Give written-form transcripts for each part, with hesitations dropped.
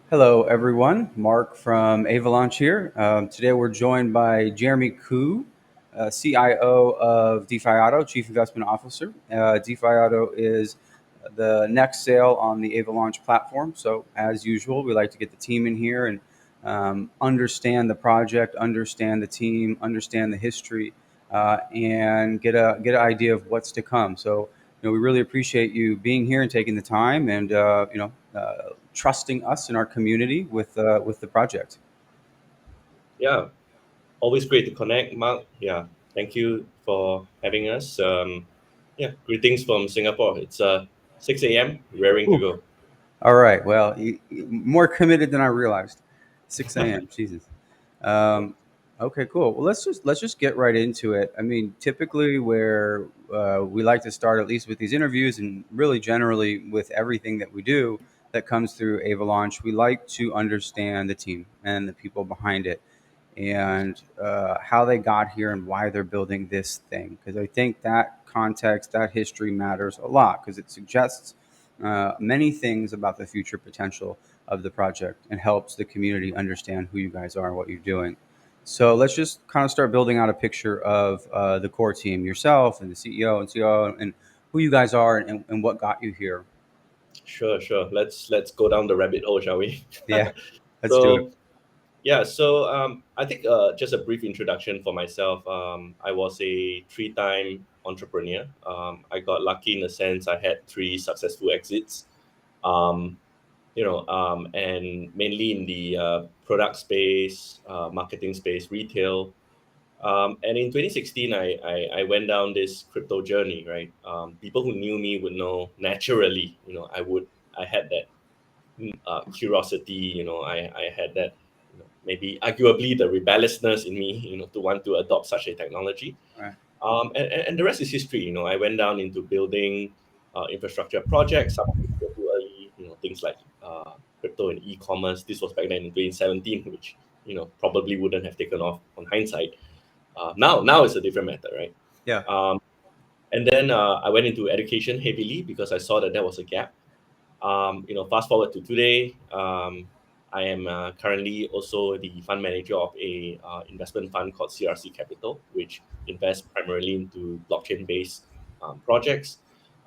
Hello, everyone. Mark from Avalaunch here. Today we're joined by Jeremy Coup, CIO of DeFiato, Chief Investment Officer. DeFiato is the next sale on the Avalaunch platform. So, as usual, we like to get the team in here and understand the project, understand the team, understand the history, and get an idea of what's to come. So, we really appreciate you being here and taking the time and trusting us in our community with the project. Yeah, always great to connect, Mark. Yeah, thank you for having us. Yeah, greetings from Singapore. It's 6 a.m. Raring to Ooh. go. All right. Well, more committed than I realized. 6 a.m. Jesus. Um, okay, cool. Well, let's just get right into it. I mean, typically where we like to start, at least with these interviews, and really generally with everything that we do that comes through Avalaunch, we like to understand the team and the people behind it, and how they got here and why they're building this thing. Because I think that context, that history matters a lot because it suggests many things about the future potential of the project and helps the community understand who you guys are and what you're doing. So let's just kind of start building out a picture of the core team, yourself and the CEO and COO, and who you guys are and what got you here. Sure, sure. Let's go down the rabbit hole, shall we? Yeah, let's do it. so yeah, I think just a brief introduction for myself. I was a three-time entrepreneur. I got lucky in the sense I had three successful exits. Um, and mainly in the product space, marketing space, retail. And in 2016, I went down this crypto journey, right? People who knew me would know naturally, I had that curiosity, I had that, maybe arguably the rebelliousness in me, to want to adopt such a technology. All right. And the rest is history. I went down into building infrastructure projects. Some of it were too early. Things like crypto and e-commerce. This was back then in 2017, which probably wouldn't have taken off on hindsight. Now it's a different matter, right? Yeah. Um, and then I went into education heavily because I saw that there was a gap. Fast forward to today, I am currently also the fund manager of a investment fund called CRC Capital, which invests primarily into blockchain-based projects.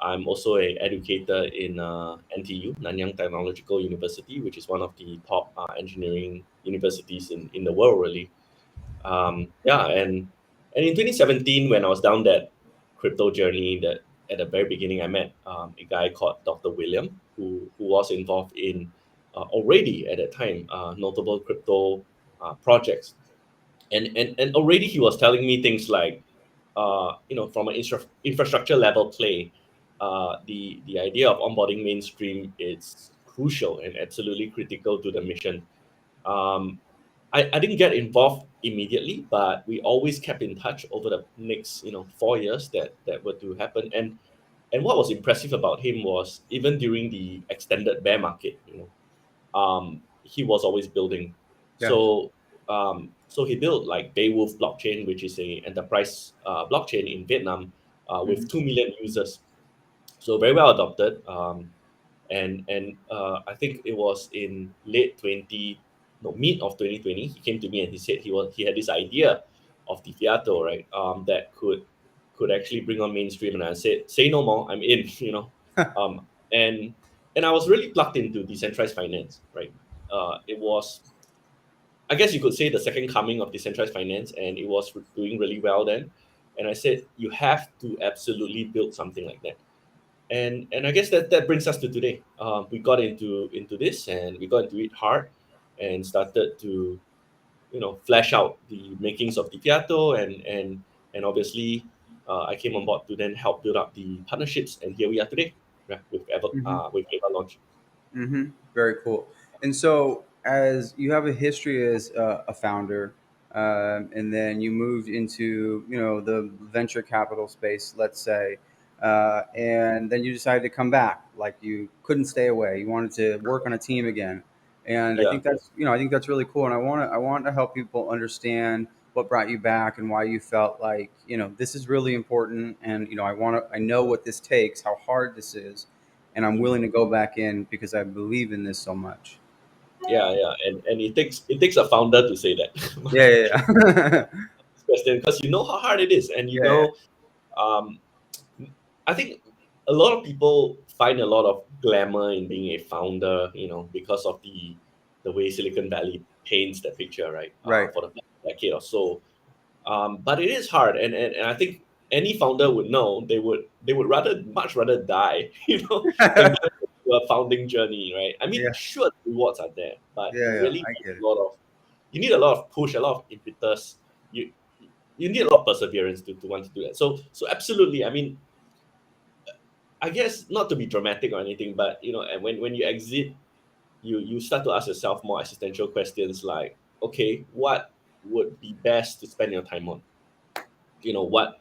I'm also an educator in NTU, Nanyang Technological University, which is one of the top engineering universities in the world, really. Yeah, and in 2017, when I was down that crypto journey, that at the very beginning, I met a guy called Dr. William, who was involved in already at that time notable crypto projects, and already he was telling me things like, from an infrastructure level play, the idea of onboarding mainstream is crucial and absolutely critical to the mission. Um, I didn't get involved immediately, but we always kept in touch over the next 4 years that were to happen. And what was impressive about him was even during the extended bear market, he was always building. Yeah. So he built like Beowulf blockchain, which is a enterprise blockchain in Vietnam with Hmm. 2 million users. So very well adopted. And I think it was in late 20, no, mid of 2020, he came to me and he said he had this idea of DeFiato, right? That could actually bring on mainstream. And I said, say no more, I'm in, Um, and and I was really plugged into decentralized finance, right? It was, I guess you could say, the second coming of decentralized finance, and it was doing really well then. And I said, you have to absolutely build something like that. And I guess that brings us to today. We got into this, and we got into it hard, and started to flesh out the makings of DeFiato, and obviously I came on board to then help build up the partnerships, and here we are today, yeah, Hmm. with Avalanche. Hmm. Very cool. And so, as you have a history as a founder, and then you moved into the venture capital space, let's say, and then you decided to come back. Like you couldn't stay away. You wanted to work on a team again, and I Yeah. think that's really cool. And I want to help people understand what brought you back and why you felt like this is really important. And I know what this takes, how hard this is, and I'm Mhm. willing to go back in because I believe in this so much. yeah, and it takes a founder to say that. Yeah. Question, because you know how hard it is, and you Yeah. know, um, I think a lot of people find a lot of glamour in being a founder, you know, because of the way Silicon Valley paints the picture, right? Right. For the past decade or so. But it is hard, and I think any founder would know they would much rather die, you know, than go through a founding journey, right? I mean, Yeah. sure, the rewards are there, but Yeah. you Yeah. really I need get it. a lot of push, a lot of impetus. You you need a lot of perseverance to want to do that. So absolutely, I mean, I guess not to be dramatic or anything, but you know, and when you exit, you start to ask yourself more existential questions like, okay, what would be best to spend your time on? You know, what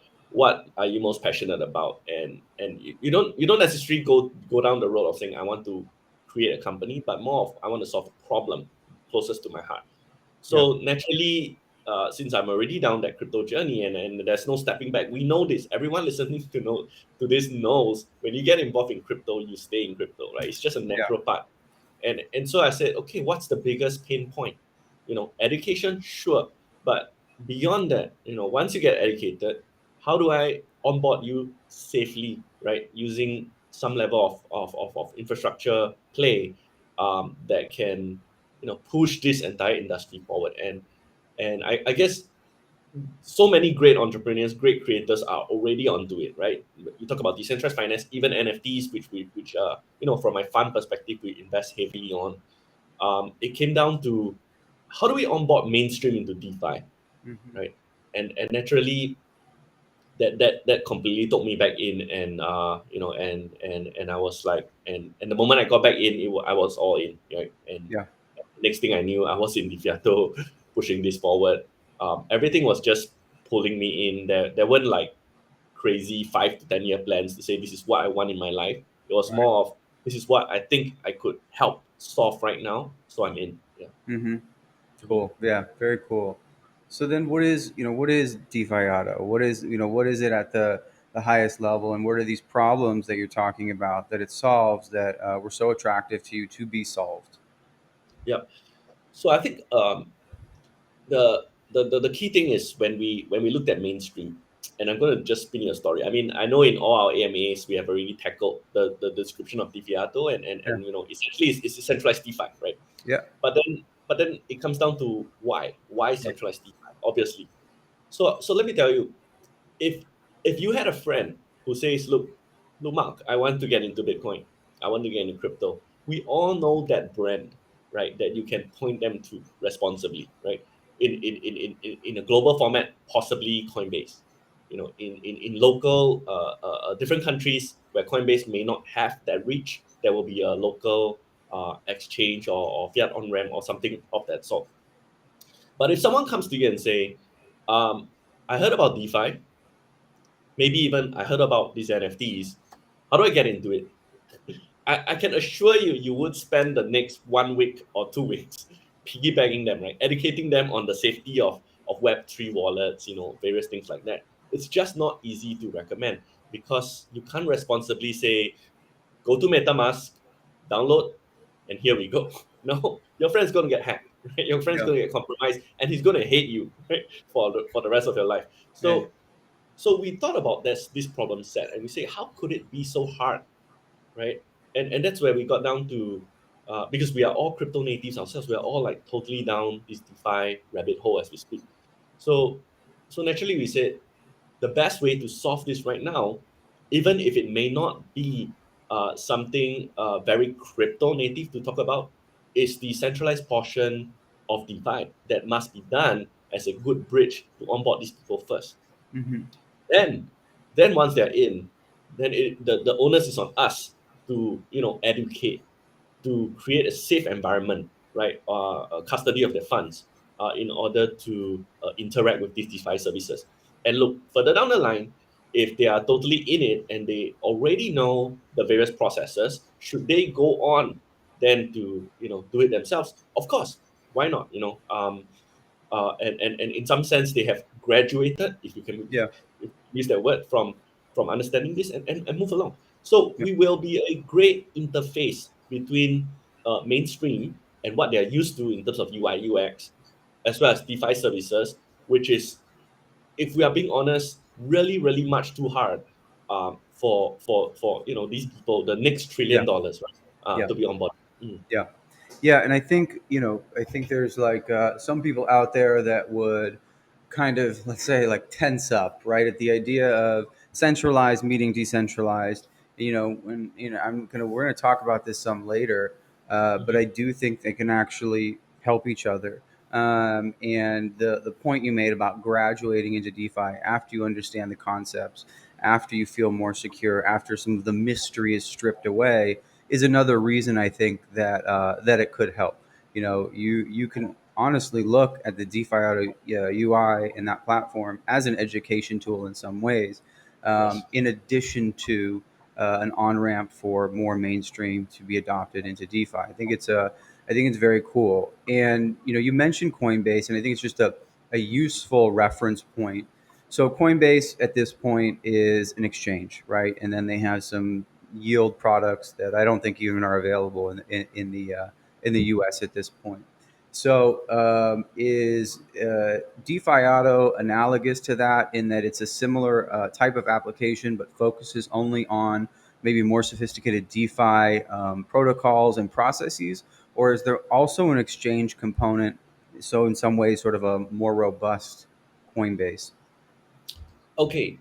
are you most passionate about? And you don't necessarily go down the road of saying I want to create a company, but more of I want to solve a problem closest to my heart. Yeah. So naturally, since I'm already down that crypto journey and there's no stepping back, we know this. Everyone listening to this knows when you get involved in crypto, you stay in crypto, right? It's just a Yeah. natural part. And so I said, okay, what's the biggest pain point? You know, education, sure, but beyond that, you know, once you get educated, how do I onboard you safely, right? Using some level of infrastructure play that can, you know, push this entire industry forward. And I guess so many great entrepreneurs, great creators are already onto it, right? You talk about decentralized finance, even NFTs, which you know, from my fund perspective, we invest heavily on. It came down to how do we onboard mainstream into DeFi, Hmm. right? And naturally, that completely took me back in, and you know, and I was like, and the moment I got back in, I was all in, right? And Yeah. next thing I knew, I was in DeFiato pushing this forward. Everything was just pulling me in. There weren't like crazy 5 to 10 year plans to say this is what I want in my life. It was Right. more of this is what I think I could help solve right now. So I'm in. Yeah. Hmm. Mhm. Cool. Yeah. Very cool. So then, what is DeFiato? What is it at the highest level, and what are these problems that you're talking about that it solves that were so attractive to you to be solved? Yeah. So I think the key thing is when we looked at mainstream, and I'm going to just spin you a story. I mean, I know in all our AMAs we have already tackled the description of DeFiato, Yeah. and you know, essentially it's a centralized DeFi, right? Yeah. But then it comes down to why Right. centralized DeFi, obviously. So let me tell you, if you had a friend who says, look, Mark, I want to get into Bitcoin, I want to get into crypto, we all know that brand, right? That you can point them to responsibly, right? In a global format, possibly Coinbase. You know, in local different countries where Coinbase may not have that reach, there will be a local exchange or fiat on ramp or something of that sort. But if someone comes to you and say, I heard about DeFi, maybe even I heard about these NFTs. How do I get into it? I can assure you, you would spend the next 1 week or 2 weeks piggybacking them, right? Educating them on the safety of Web3 wallets, you know, various things like that. It's just not easy to recommend because you can't responsibly say, go to MetaMask, download, and here we go. No, your friend's going to get hacked, right? Your friend's Yeah. going to get compromised, and he's going to hate you, right, for the rest of your life. Yeah. So we thought about this problem set, and we say, how could it be so hard, right? And that's where we got down to, because we are all crypto natives ourselves, we are all like totally down this DeFi rabbit hole as we speak. So so naturally we said the best way to solve this right now, even if it may not be something very crypto native to talk about, is the centralized portion of DeFi that must be done as a good bridge to onboard these people first. Hmm. Then, then once they're in, then the onus is on us to, you know, educate, to create a safe environment, right? A custody of their funds, in order to interact with these DeFi services. And look further down the line, if they are totally in it and they already know the various processes, should they go on then to, you know, do it themselves? Of course, why not? You know, and in some sense they have graduated, if you can Yeah. use that word, from understanding this and move along. So Yeah. we will be a great interface between mainstream and what they're used to in terms of UI UX, as well as DeFi services, which is, if we are being honest, really really much too hard for these people, the next Yeah. $1 trillion, right, Yeah. to be on board. Yeah. Yeah, and I think there's like some people out there that would kind of, let's say, like tense up, right, at the idea of centralized meeting decentralized. We're gonna talk about this some later, but I Mhm. do think they can actually help each other. And the point you made about graduating into DeFi after you understand the concepts, after you feel more secure, after some of the mystery is stripped away, is another reason I think that that it could help. You can honestly look at the DeFiato UI and that platform as an education tool in some ways, Yes. in addition to an on ramp for more mainstream to be adopted into DeFi. I think it's very cool. And you mentioned Coinbase, and I think it's just a useful reference point. So Coinbase at this point is an exchange, right? And then they have some yield products that I don't think even are available in the U.S. at this point. So is DeFiato analogous to that in that it's a similar type of application, but focuses only on maybe more sophisticated DeFi protocols and processes, or is there also an exchange component? So in some ways, sort of a more robust Coinbase. Okay.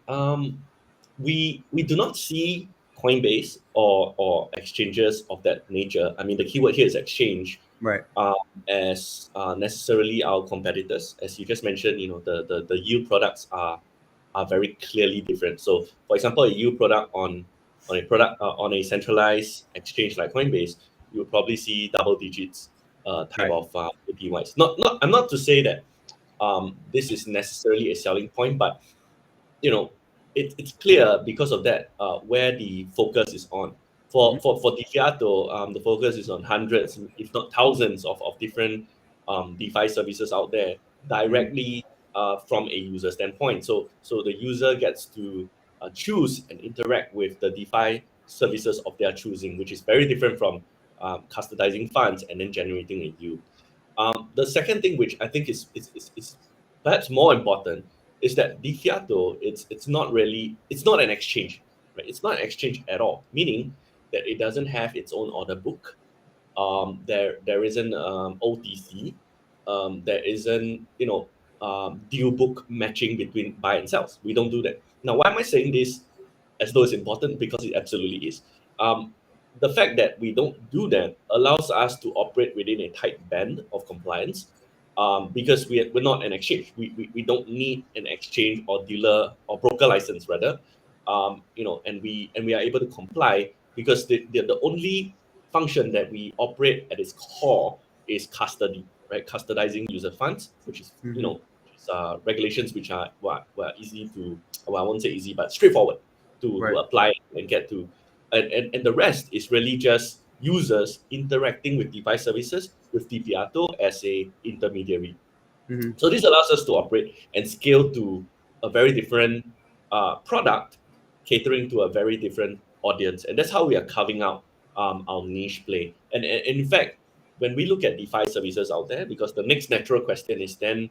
We do not see Coinbase or exchanges of that nature. I mean, the keyword here is exchange, Right. um, as necessarily our competitors. As you just mentioned, the yield products are very clearly different. So, for example, a yield product on a centralized exchange like Coinbase, you will probably see double digits type Right. of APYs. Not I'm not to say that this is necessarily a selling point, but you know, it's clear because of that where the focus is on. Hmm. For DeFiato, the focus is on hundreds, if not thousands, of different DeFi services out there Hmm. directly from a user standpoint. So the user gets to choose and interact with the DeFi services of their choosing, which is very different from custodizing funds and then generating a yield. The second thing, which I think is perhaps more important, is that DeFiato, it's not an exchange, right? It's not an exchange at all, meaning that it doesn't have its own order book. There isn't OTC. There isn't deal book matching between buy and sells. We don't do that. Now, why am I saying this as though it's important? Because it absolutely is. Um, the fact that we don't do that allows us to operate within a tight band of compliance, because we're not an exchange. We don't need an exchange or dealer or broker license rather, and we are able to comply because the only function that we operate at its core is custody, right? Custodizing user funds, which is Hmm. regulations which are were easy to, well, I won't say easy, but straightforward to Right. apply and get to, and the rest is really just users interacting with DeFi services with DeFiato as a intermediary. Hmm. So this allows us to operate and scale to a very different product, catering to a very different audience, and that's how we are carving out our niche play. And in fact, when we look at DeFi services out there, because the next natural question is then,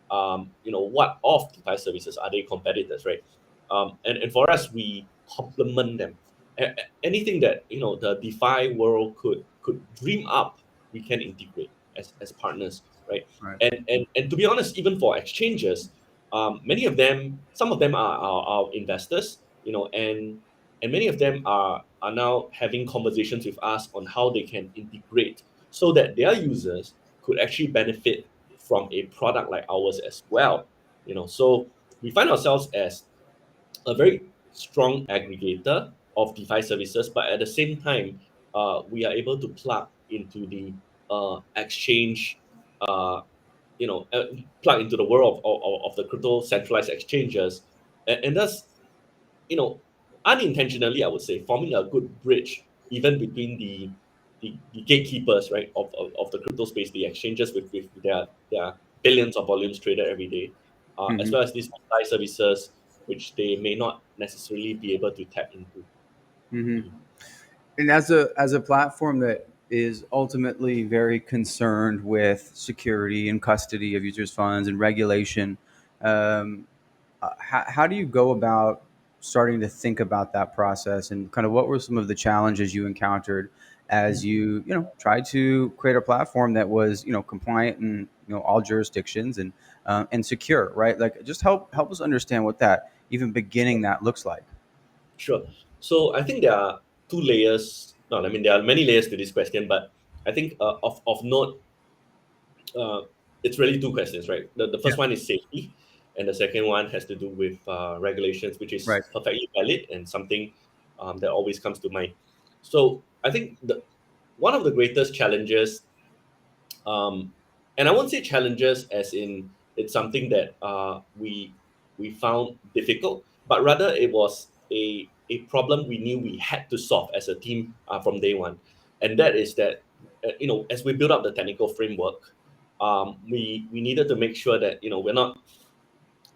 what of DeFi services are they competitors, right? And for us, we complement them. Anything that the DeFi world could dream up, we can integrate as partners, right? Right. And to be honest, even for exchanges, many of them, some of them are investors, and many of them are now having conversations with us on how they can integrate so that their users could actually benefit from a product like ours as well. So we find ourselves as a very strong aggregator of DeFi services, but at the same time, we are able to plug into the exchange, uh, plug into the world of the crypto centralized exchanges, and thus, you know, unintentionally, I would say, forming a good bridge even between the gatekeepers, right, of the crypto space, the exchanges with their billions of volumes traded every day, as Hmm. well as these DeFi services which they may not necessarily be able to tap into. Hmm. Mm. And as a platform that is ultimately very concerned with security and custody of users' funds and regulation. Um, how do you go about starting to think about that process, and kind of what were some of the challenges you encountered as you tried to create a platform that was compliant in all jurisdictions and secure, right? Like, just help us understand what that even beginning that looks like. Sure. So I think there are two layers. No, I mean there are many layers to this question, but I think of note, uh, it's really two questions, right? The Yeah. first one is safety, and the second one has to do with regulations, which is Right. perfectly valid and something that always comes to mind. So I think the one of the greatest challenges, um, and I won't say challenges as in it's something that we found difficult, but rather it was a problem we knew we had to solve as a team from day one, and that is that as we build up the technical framework, we needed to make sure that we're not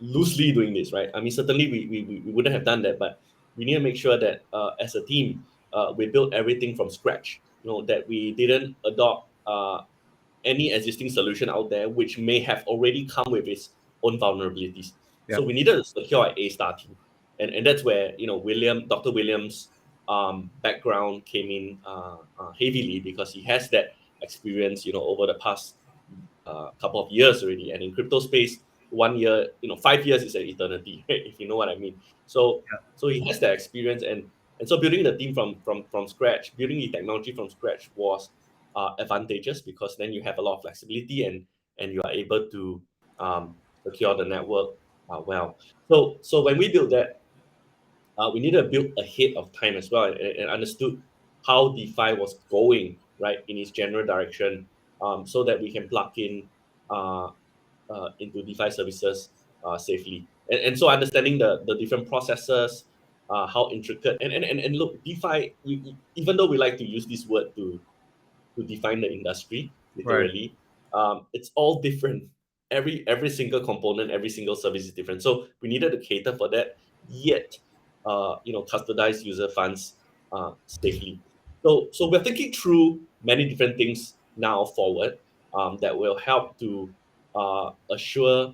loosely doing this, right? I mean, certainly we wouldn't have done that, but we need to make sure that as a team, we built everything from scratch. That we didn't adopt any existing solution out there which may have already come with its own vulnerabilities. Yeah. So we needed a secure A-star team, and that's where Dr. Williams' background came in heavily because he has that experience, over the past couple of years already. And in crypto space, 1 year, 5 years is an eternity, right? If you know what I mean. So he has that experience, and so building the team from scratch, building the technology from scratch was advantageous because then you have a lot of flexibility and you are able to secure the network well. So when we built that, we needed to build ahead of time as well and understood how DeFi was going right in its general direction, so that we can plug in uh, into DeFi services safely. And so understanding the different processes, how intricate, and look, DeFi, even though we like to use this word to define the industry, Right. literally, it's all different. Every single component, every single service is different. So we needed to cater for that, yet custodize user funds safely. So we're thinking through many different things now forward, that will help to assure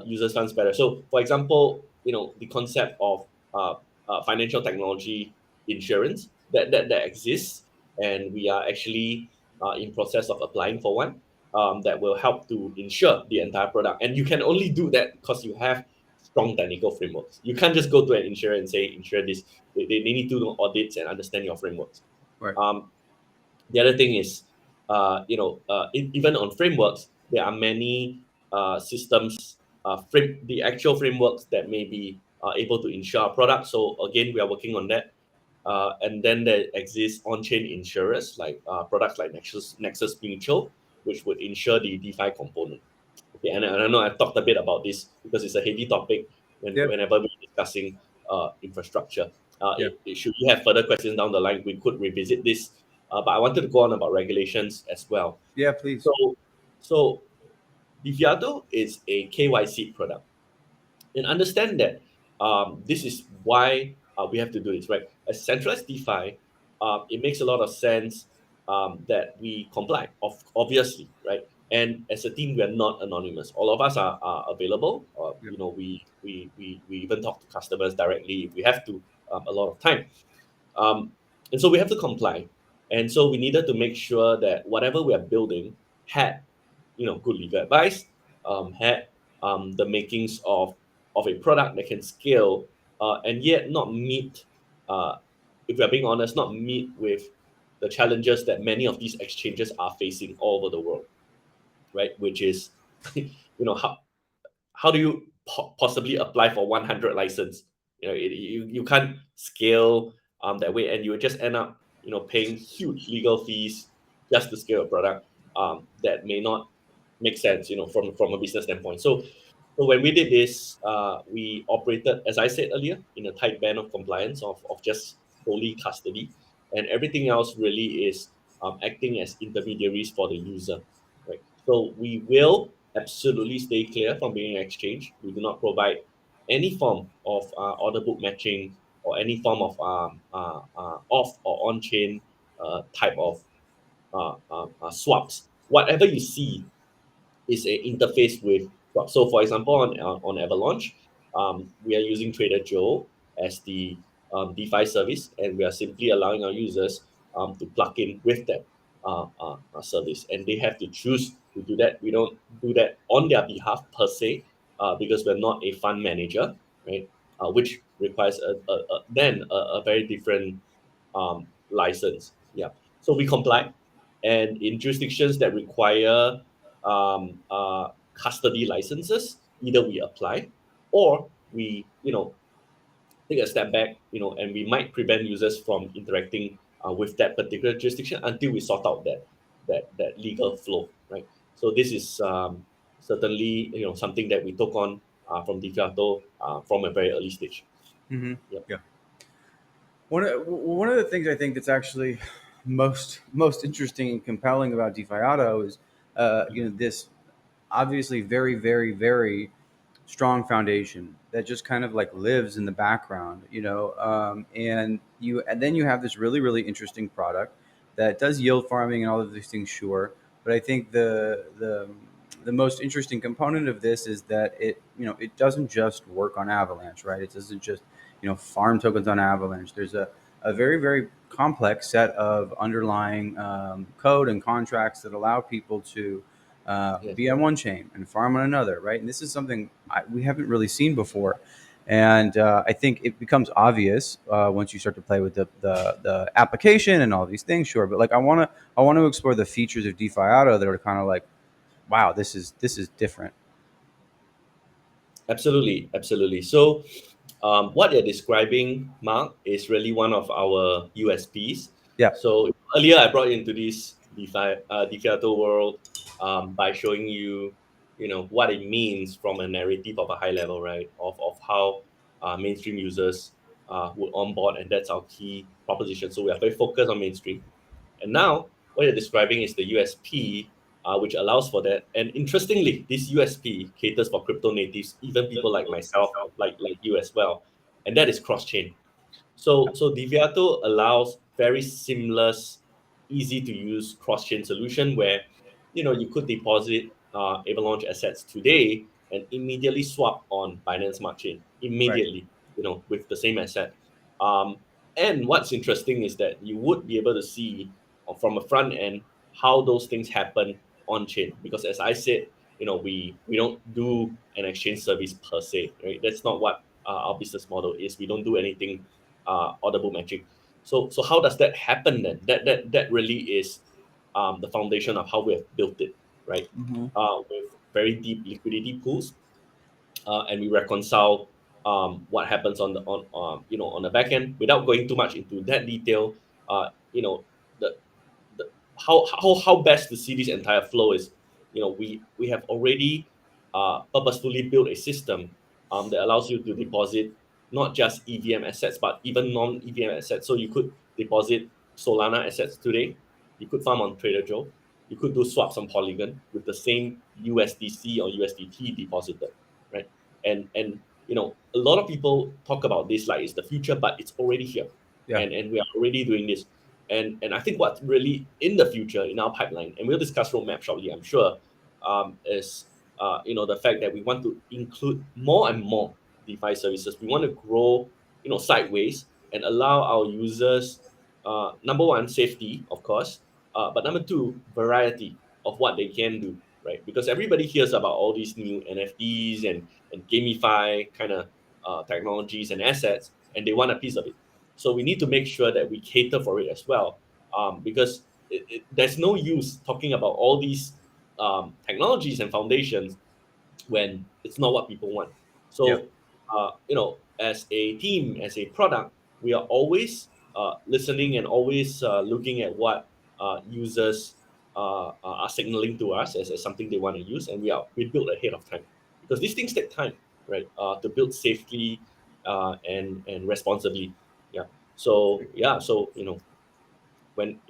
users funds better. So for example, the concept of financial technology insurance that exists, and we are actually in process of applying for one that will help to insure the entire product. And you can only do that because you have strong technical frameworks. You can't just go to an insurer and say insure this. They need to do audits and understand your frameworks. Right. Um, the other thing is, even on frameworks, there are many systems, the actual frameworks that may be able to insure our product. So again, we are working on that. And then there exists on-chain insurers like products like Nexus Mutual, which would insure the DeFi component. Okay, and I know I've talked a bit about this because it's a heavy topic Yeah. whenever we're discussing infrastructure. Yeah. Should we have further questions down the line, we could revisit this. But I wanted to go on about regulations as well. Yeah. Please. So, so, DeFiato is a KYC product, and understand that this is why we have to do this, right? As centralized DeFi, it makes a lot of sense that we comply, obviously, right? And as a team, we are not anonymous. All of us are available. Yeah. We even talk to customers directly if we have to, a lot of time. Um, and so we have to comply. And so we needed to make sure that whatever we are building had, good legal advice, had the makings of a product that can scale, and yet not meet, uh, if we are being honest, not meet with the challenges that many of these exchanges are facing all over the world, right? Which is, how do you possibly apply for 100 license? You can't scale that way, and you would just end up paying huge legal fees just to scale a product that may not make sense from a business standpoint. So when we did this, we operated, as I said earlier, in a tight band of compliance of just solely custody, and everything else really is acting as intermediaries for the user, right? So we will absolutely stay clear from being an exchange. We do not provide any form of order book matching or any form of off or on chain type of swaps. Whatever you see is a interface with swaps. So, for example, on Avalanche, we are using Trader Joe as the DeFi service, and we are simply allowing our users to plug in with that service, and they have to choose to do that. We don't do that on their behalf per se, because we're not a fund manager, right? Which requires a very different license. Yeah. So we comply, and in jurisdictions that require custody licenses, either we apply or we, take a step back, and we might prevent users from interacting with that particular jurisdiction until we sort out that legal flow, right? So this is certainly something that we took on from DeFiato from a very early stage. Hmm. Yep. Yeah. One of the things I think that's actually most interesting and compelling about DeFiato is, this obviously very, very, very strong foundation that just kind of like lives in the background, and then you have this really, really interesting product that does yield farming and all of these things, sure. But I think the most interesting component of this is that it doesn't just work on Avalanche, right? It doesn't just farm tokens on Avalanche. There's a very, very complex set of underlying code and contracts that allow people to Yeah. be on one chain and farm on another, right? And this is something we haven't really seen before. And I think it becomes obvious once you start to play with the application and all these things, sure. But like I want to explore the features of DeFiato that are kind of like, wow, this is different. Absolutely, absolutely. So, what you're describing, Mark, is really one of our USPs. Yeah. So earlier, I brought you into this DeFi world by showing you, what it means from a narrative of a high level, right? Of how mainstream users would onboard, and that's our key proposition. So we are very focused on mainstream. And now, what you're describing is the USP, which allows for that. And interestingly, this USP caters for crypto natives, even people like myself, like you as well. And that is cross chain. So Deviato allows very seamless, easy to use cross chain solution where you could deposit Avalanche assets today and immediately swap on Binance Smart Chain Right. immediately, with the same asset. Um, and what's interesting is that you would be able to see from a front end how those things happen on chain, because as I said, we don't do an exchange service per se, right? That's not what our business model is. We don't do anything order book matching. So how does that happen then? That really is the foundation of how we have built it, right? Hmm. With very deep liquidity pools, and we reconcile what happens on the back end without going too much into that detail. The how best to see this entire flow is, we have already purposefully built a system that allows you to deposit not just EVM assets but even non-EVM assets. So you could deposit Solana assets today, you could farm on Trader Joe, you could do swaps on Polygon with the same USDC or USDT deposited, right? And a lot of people talk about this like it's the future, but it's already here, Yeah. and we are already doing this. And I think what's really in the future in our pipeline, and we'll discuss roadmap shortly, I'm sure, is the fact that we want to include more and more DeFi services. We want to grow, sideways and allow our users, number one, safety, of course, but number two, variety of what they can do, right? Because everybody hears about all these new NFTs and gamify kind of technologies and assets, and they want a piece of it. So we need to make sure that we cater for it as well, because there's no use talking about all these technologies and foundations when it's not what people want. Yeah. So, as a team, as a product, we are always listening and always looking at what users are signaling to us as something they want to use, and we build ahead of time, because these things take time, right? To build safely and responsibly. Yeah. So yeah. So when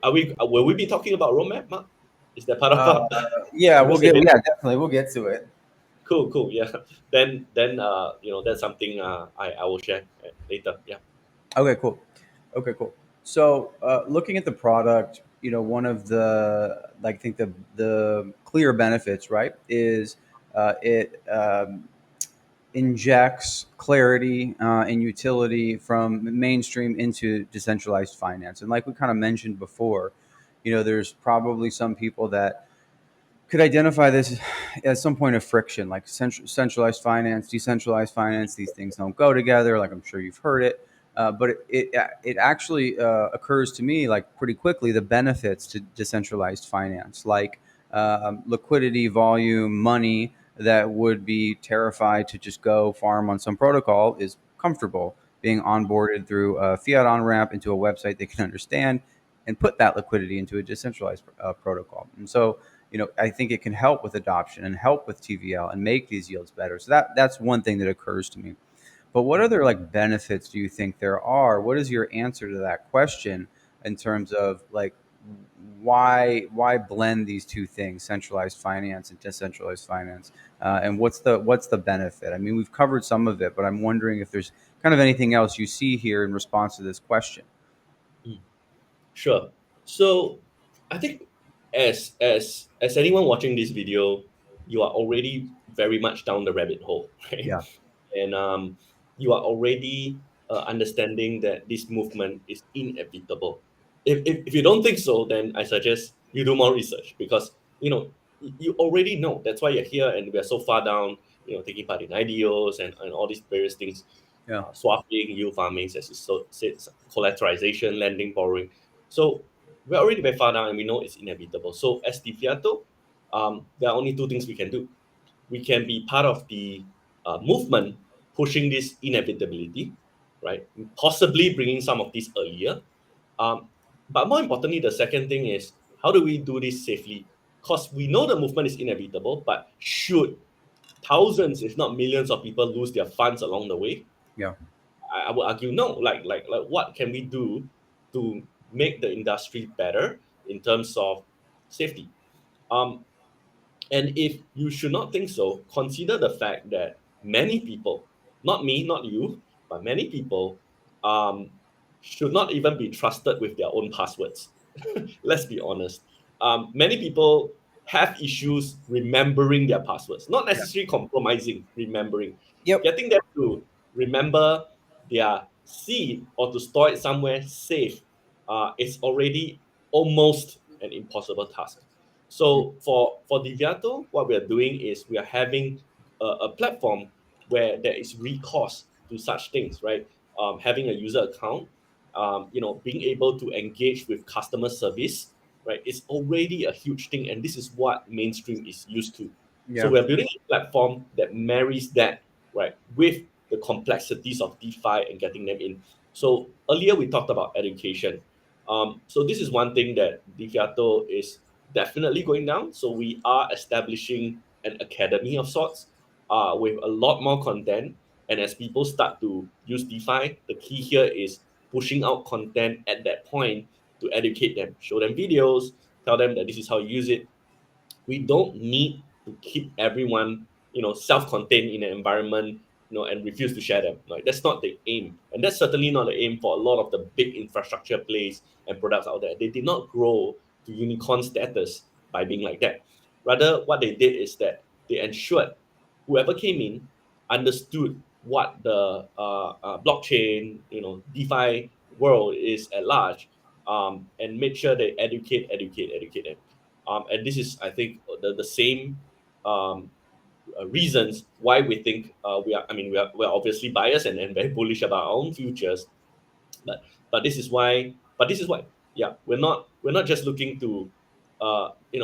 are we will we be talking about roadmap, Mark? Is that part of Uh, yeah, towards the end? yeah, definitely we'll get to it. Cool, cool. Yeah. Then that's something I will share later. Yeah. Okay, cool. Okay, cool. So, looking at the product, one of the, like, I think the clear benefits, right, is it injects clarity and utility from mainstream into decentralized finance. And like we kind of mentioned before, there's probably some people that could identify this as some point of friction, like centralized finance, decentralized finance. These things don't go together. Like, I'm sure you've heard it, but it actually occurs to me like pretty quickly the benefits to decentralized finance, like liquidity, volume, money that would be terrified to just go farm on some protocol is comfortable being onboarded through a Fiat on ramp into a website they can understand and put that liquidity into a decentralized protocol. And so, I think it can help with adoption and help with TVL and make these yields better. So that's one thing that occurs to me. But what other like benefits do you think there are? What is your answer to that question in terms of like why blend these two things, centralized finance and decentralized finance, and what's the benefit? I mean, we've covered some of it, but I'm wondering if there's kind of anything else you see here in response to this question. Mm. Sure. So I think as anyone watching this video, you are already very much down the rabbit hole, right? Yeah, And you are already understanding that this movement is inevitable. If you don't think so, then I suggest you do more research because you already know. That's why you're here, and we are so far down. Taking part in IDOs and all these various things, yeah, swapping, yield farming, as you said, collateralization, lending, borrowing. So we're already very far down, and we know it's inevitable. So as DeFiato, there are only two things we can do. We can be part of the movement pushing this inevitability, right? Possibly bringing some of these earlier. Um, but more importantly, the second thing is how do we do this safely? Because we know the movement is inevitable, but should thousands, if not millions, of people lose their funds along the way, yeah, I would argue no. Like, what can we do to make the industry better in terms of safety? Um, and if you should not think so, consider the fact that many people, not me, not you, but many people, um, should not even be trusted with their own passwords. Let's be honest. Many people have issues remembering their passwords, not yeah. necessarily compromising, remembering. Yep. Getting them to remember their seed or to store it somewhere safe is already almost an impossible task. So for Diviato, what we are doing is we are having a platform where there is recourse to such things, right? Having a user account, being able to engage with customer service, right? It's already a huge thing, and this is what mainstream is used to. So Yeah. we're building a platform that marries that, right, with the complexities of DeFi and getting them in. So earlier we talked about education. So this is one thing that DeFiato is definitely going down. So we are establishing an academy of sorts with a lot more content. And as people start to use DeFi, the key here is pushing out content at that point to educate them, show them videos, tell them that this is how you use it. We don't need to keep everyone self-contained in an environment and refuse to share them. Like, that's not the aim, and that's certainly not the aim for a lot of the big infrastructure plays and products out there. They did not grow to unicorn status by being like that. Rather, what they did is that they ensured whoever came in understood what the blockchain, DeFi world is at large, and made sure they educate them. And this is, I think, the same um, reasons why we think we are. I mean, we're obviously biased and very bullish about our own futures, but this is why. But this is why. Yeah, we're not just looking to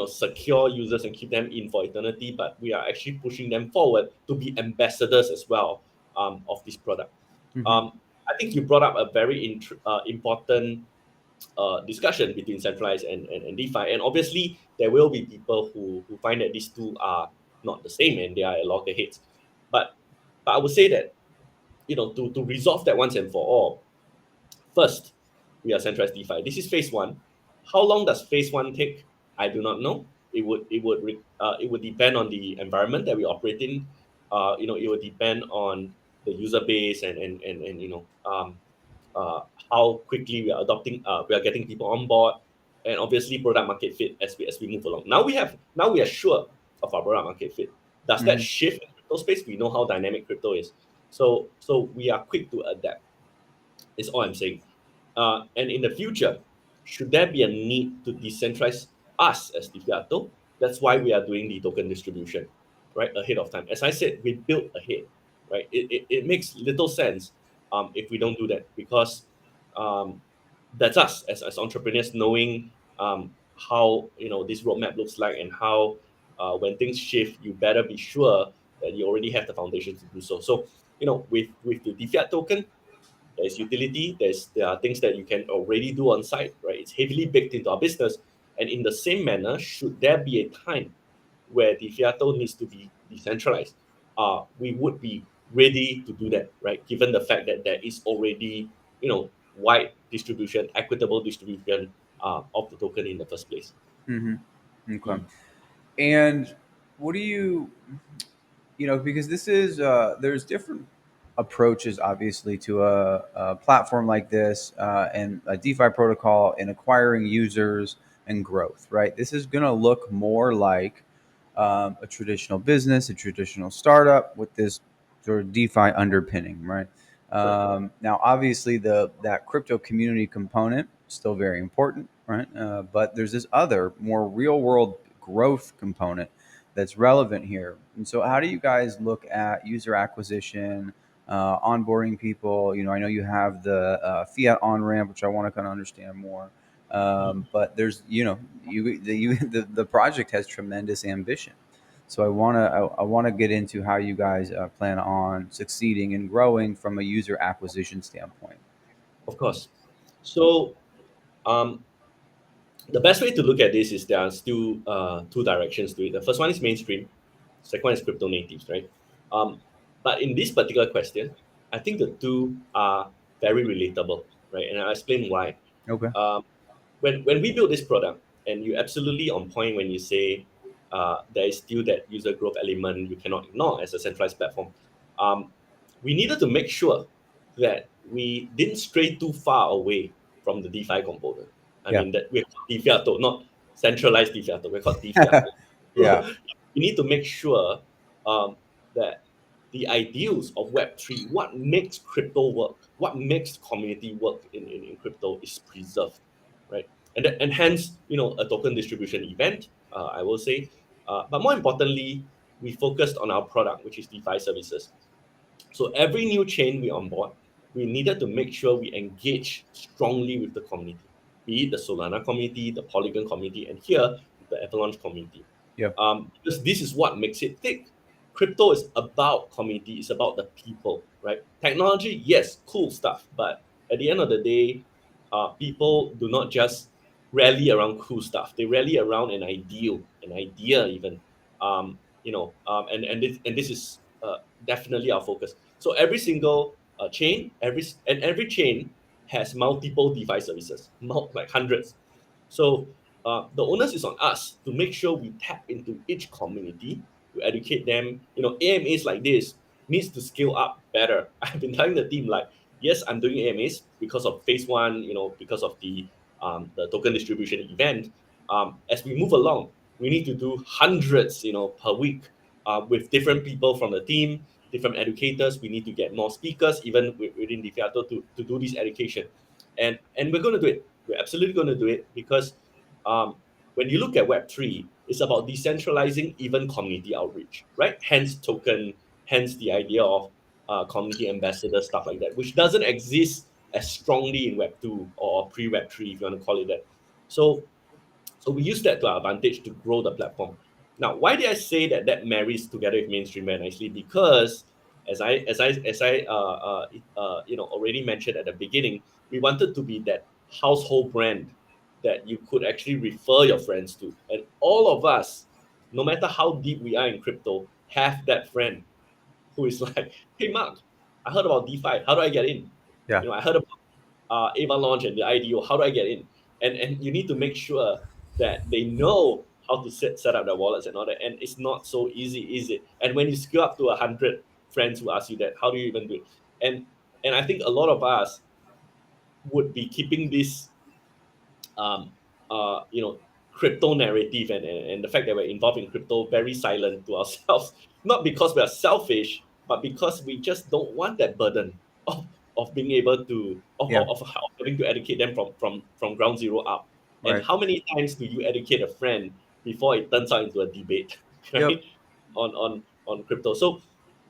secure users and keep them in for eternity, but we are actually pushing them forward to be ambassadors as well of this product. Hmm. I think you brought up a very important discussion between centralized and DeFi. And obviously, there will be people who find that these two are not the same and they are at loggerheads. But I would say that to resolve that once and for all, first we are centralized DeFi. This is phase one. How long does phase one take? I do not know. It would depend on the environment that we operate in. It would depend on the user base and how quickly we are getting people on board, and obviously product market fit as we move along. Now we are sure of our product market fit. Does that shift in crypto space? We know how dynamic crypto is, so we are quick to adapt. Is all I'm saying. And in the future, should there be a need to decentralize us as DeFiato? That's why we are doing the token distribution, right, ahead of time. As I said, we built ahead, right? It makes little sense if we don't do that, because um, that's us as entrepreneurs knowing how this roadmap looks like, and how when things shift, you better be sure that you already have the foundation to do so. So with the DeFiat token, there's utility, there are things that you can already do on site, right? It's heavily baked into our business. And in the same manner, should there be a time where the Fiato needs to be decentralized, we would be ready to do that, right? Given the fact that there is already, wide distribution, equitable distribution of the token in the first place. Okay. And what do you, because this is, there's different approaches, obviously, to a platform like this and a DeFi protocol in acquiring users and growth, right? This is going to look more like a traditional business, a traditional startup with this sort of DeFi underpinning, right? Now, obviously, that crypto community component is still very important, right? But there's this other more real world growth component that's relevant here. And so, how do you guys look at user acquisition, onboarding people? I know you have the Fiat onramp, which I want to kind of understand more. But there's, the project has tremendous ambition. So I want to get into how you guys plan on succeeding and growing from a user acquisition standpoint. Of course. So um, the best way to look at this is there are still two directions to it. The first one is mainstream, second one is crypto natives, right? But in this particular question, I think the two are very relatable, right? And I'll explain why. Okay. Um, when we build this product, and you're absolutely on point when you say there is still that user growth element you cannot ignore as a centralized platform. Um, we needed to make sure that we didn't stray too far away from the DeFi component. I Yeah. mean that we're called DeFiato, not centralized DeFiato. We're called DeFiato. Yeah. We need to make sure um, that the ideals of Web3, what makes crypto work, what makes community work in crypto is preserved, right? And hence, a token distribution event, I will say. But more importantly, we focused on our product, which is DeFi services. So every new chain we onboard, we needed to make sure we engage strongly with the community, be it the Solana community, the Polygon community, and here the Avalanche community. Yeah. Because this is what makes it tick. Crypto is about community, it's about the people, right? Technology, yes, cool stuff, but at the end of the day, people do not just rally around cool stuff. They rally around an ideal, an idea, even. And this is definitely our focus. So every single chain, every chain has multiple DeFi services, like hundreds. So the onus is on us to make sure we tap into each community to educate them. AMAs like this needs to scale up better. I've been telling the team, like, yes, I'm doing AMAs because of phase one, because of the token distribution event. As we move along, we need to do hundreds, per week, with different people from the team, different educators. We need to get more speakers, even within DeFiato, to do this education. And we're going to do it. We're absolutely going to do it because um, when you look at Web3, it's about decentralizing even community outreach, right? Hence token, hence the idea of community ambassador, stuff like that, which doesn't exist as strongly in Web2 or pre-Web3, if you want to call it that. So we use that to our advantage to grow the platform. Now, why did I say that marries together with mainstream very nicely? Because as I already mentioned at the beginning, we wanted to be that household brand that you could actually refer your friends to, and all of us, no matter how deep we are in crypto, have that friend who is like, "Hey, Mark, I heard about DeFi. How do I get in? Yeah. I heard about Avalaunch and the IDO. How do I get in?" And you need to make sure that they know how to set up their wallets and all that. And it's not so easy, is it? And when you scale up to 100 friends who ask you that, how do you even do it? And I think a lot of us would be keeping this you know, crypto narrative and the fact that we're involved in crypto very silent to ourselves, not because we are selfish, but because we just don't want that burden of being able to Yeah. of having to educate them from ground zero up. And Right. how many times do you educate a friend before it turns out into a debate, Yep. right? On crypto. So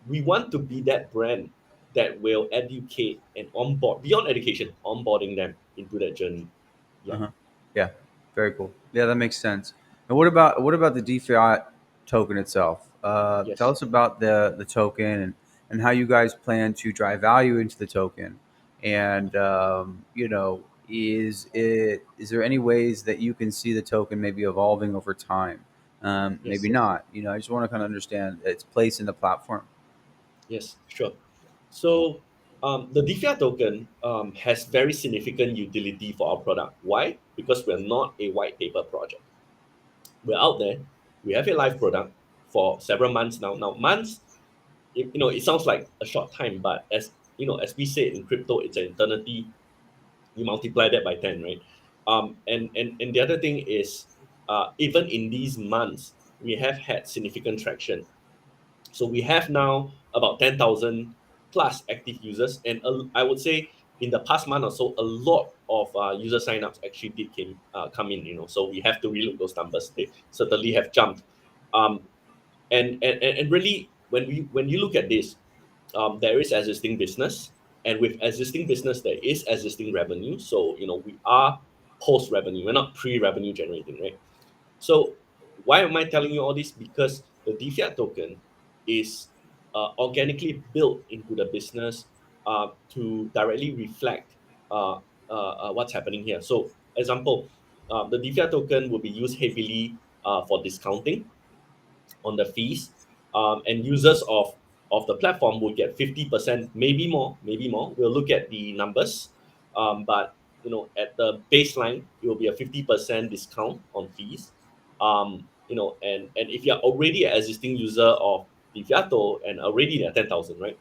we want to be that brand that will educate and onboard beyond education, onboarding them into that journey. Yeah. Uh-huh. Yeah. Very cool. Yeah, that makes sense. And what about the DeFi token itself? Tell Yes. us about the token and how you guys plan to drive value into the token. And is there any ways that you can see the token maybe evolving over time? Maybe Yes. not. I just want to kind of understand its place in the platform. Yes, sure. So the DeFi token has very significant utility for our product. Why? Because we're not a white paper project. We're out there. We have a live product for several months now. Now, months, it sounds like a short time, but as we say in crypto, it's an eternity. You multiply that by 10, right? And the other thing is, even in these months, we have had significant traction. So we have now about 10,000 plus active users, and I would say in the past month or so, a lot of user signups actually did come in. So we have to relook those numbers. They certainly have jumped, um, and really when you look at this, there is existing business, and with existing business, there is existing revenue. So we are post revenue. We're not pre revenue generating, right? So why am I telling you all this? Because the DeFi token is organically built into the business to directly reflect what's happening here. So, example, the DeFi token will be used heavily for discounting on the fees, and users of the platform will get 50%, maybe more. We'll look at the numbers, but at the baseline, it will be a 50% discount on fees. And if you're already an existing user of DeFiato and already at 10,000, right?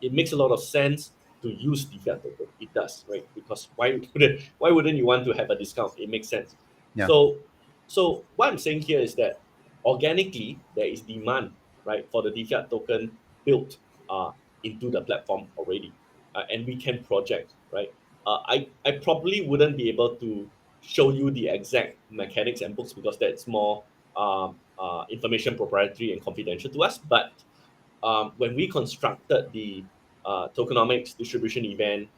It makes a lot of sense to use DeFiato. It does, right? Because why wouldn't you want to have a discount? It makes sense. Yeah. So what I'm saying here is that organically there is demand, right, for the DeFi token built uh, into the platform already, and we can project, right. I probably wouldn't be able to show you the exact mechanics and books because that's more information proprietary and confidential to us. But when we constructed the tokenomics distribution event,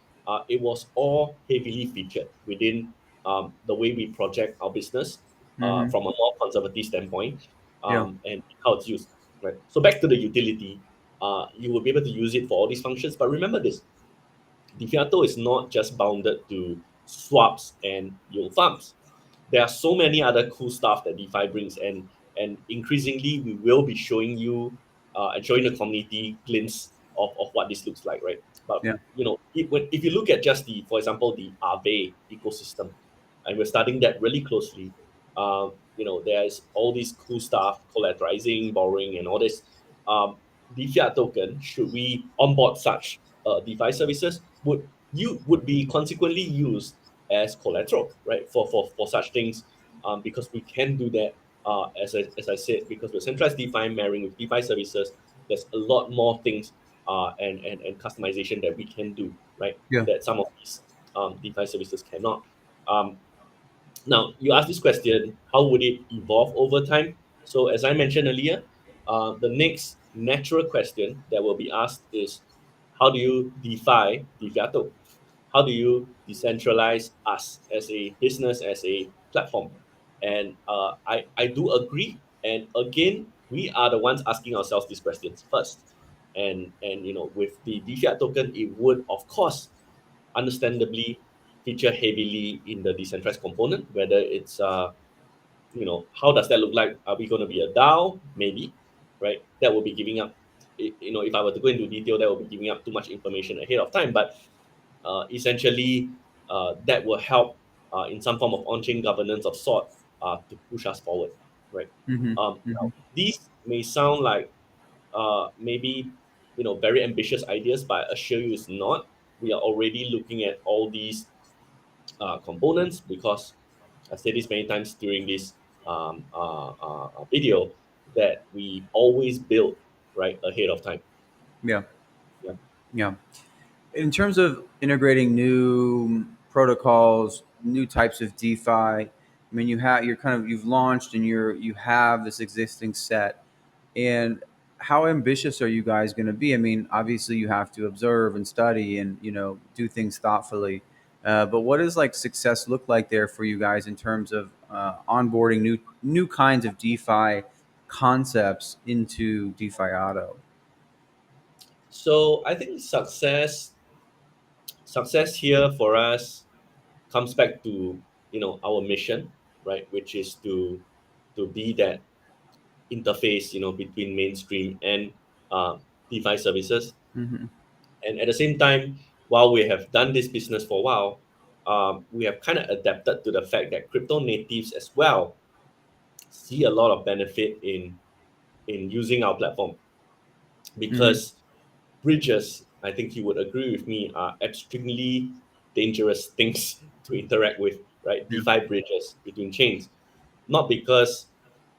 it was all heavily featured within the way we project our business Mm-hmm. from a more conservative standpoint, Yeah. and how it's used. Right. So back to the utility, you will be able to use it for all these functions. But remember this: DeFiato is not just bounded to swaps and yield farms. There are so many other cool stuff that DeFi brings, and increasingly we will be showing you and showing the community glimpse of what this looks like, right? But Yeah. if you look at just for example, the Aave ecosystem, and we're studying that really closely. There's all these cool stuff, collateralizing, borrowing, and all this. The fiat token, should we onboard such DeFi services, would be consequently used as collateral, right? For such things, because we can do that. As I said, because we're centralized DeFi marrying with DeFi services, there's a lot more things and customization that we can do, right? Yeah. That some of these DeFi services cannot. Um, Now, you asked this question: how would it evolve over time? So, as I mentioned earlier, the next natural question that will be asked is, how do you DeFi DeFiato? How do you decentralize us as a business, as a platform? And I do agree. And again, we are the ones asking ourselves these questions first. And with the DeFi token, it would of course understandably feature heavily in the decentralized component. Whether it's how does that look like? Are we going to be a DAO? Maybe, right? That will be giving up. If I were to go into detail, that will be giving up too much information ahead of time. But essentially, that will help in some form of on-chain governance of sort to push us forward, right? Mm-hmm. Mm-hmm. Now, these may sound like maybe very ambitious ideas, but I assure you it's not. We are already looking at all these components because I said this many times during this video, that we always build right ahead of time. Yeah. Yeah. Yeah. In terms of integrating new protocols, new types of DeFi, I mean, you've launched and you have this existing set. And how ambitious are you guys going to be? I mean, obviously you have to observe and study and do things thoughtfully. But what does like success look like there for you guys in terms of onboarding new kinds of DeFi concepts into DeFiato? So I think success here for us comes back to our mission, right, which is to be that interface between mainstream and uh, DeFi services. Hmm. And at the same time, while we have done this business for a while, we have kind of adapted to the fact that crypto natives as well see a lot of benefit in using our platform, Hmm. because bridges, I think you would agree with me, are extremely dangerous things to interact with, right? Yeah. DeFi bridges between chains, not because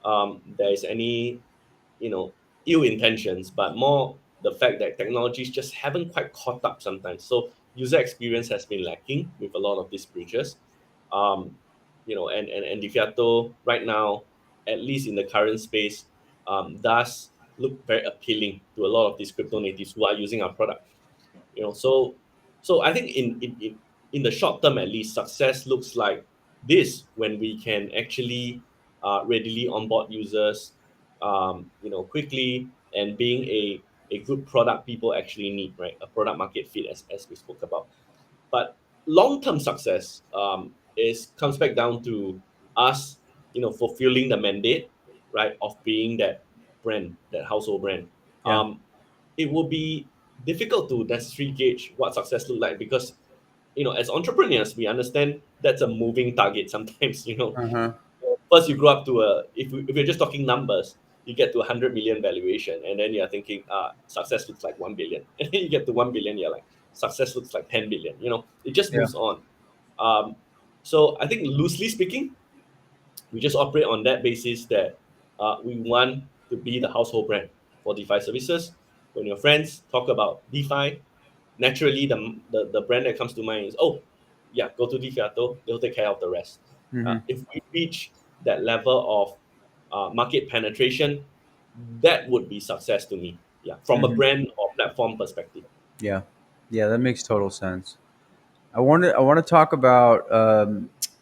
there is any ill intentions, but more the fact that technologies just haven't quite caught up sometimes. So user experience has been lacking with a lot of these bridges. um, and DeFiato right now, at least in the current space, does look very appealing to a lot of these crypto natives who are using our product. So I think in the short term, at least, success looks like this when we can actually readily onboard users, quickly, and being a good product people actually need, right? A product market fit, as we spoke about. But long-term success is comes back down to us, fulfilling the mandate, right, of being that brand, that household brand. Yeah. um, it will be difficult to necessarily gauge what success look like, because as entrepreneurs we understand that's a moving target sometimes. Uh-huh. First you grow up to if you're just talking numbers, you get to 100 million valuation, and then you're thinking success looks like 1 billion, and then you get to 1 billion, you're like success looks like 10 billion. It just Yeah. moves on. um, so I think loosely speaking, we just operate on that basis, that we want to be the household brand for DeFi services. When your friends talk about DeFi, naturally the brand that comes to mind is, oh yeah, go to DeFiato, they'll take care of the rest. Hmm. If we reach that level of market penetration, that would be success to me. Yeah, from a Hmm. brand or platform perspective. Yeah. Yeah, that makes total sense. I want to talk about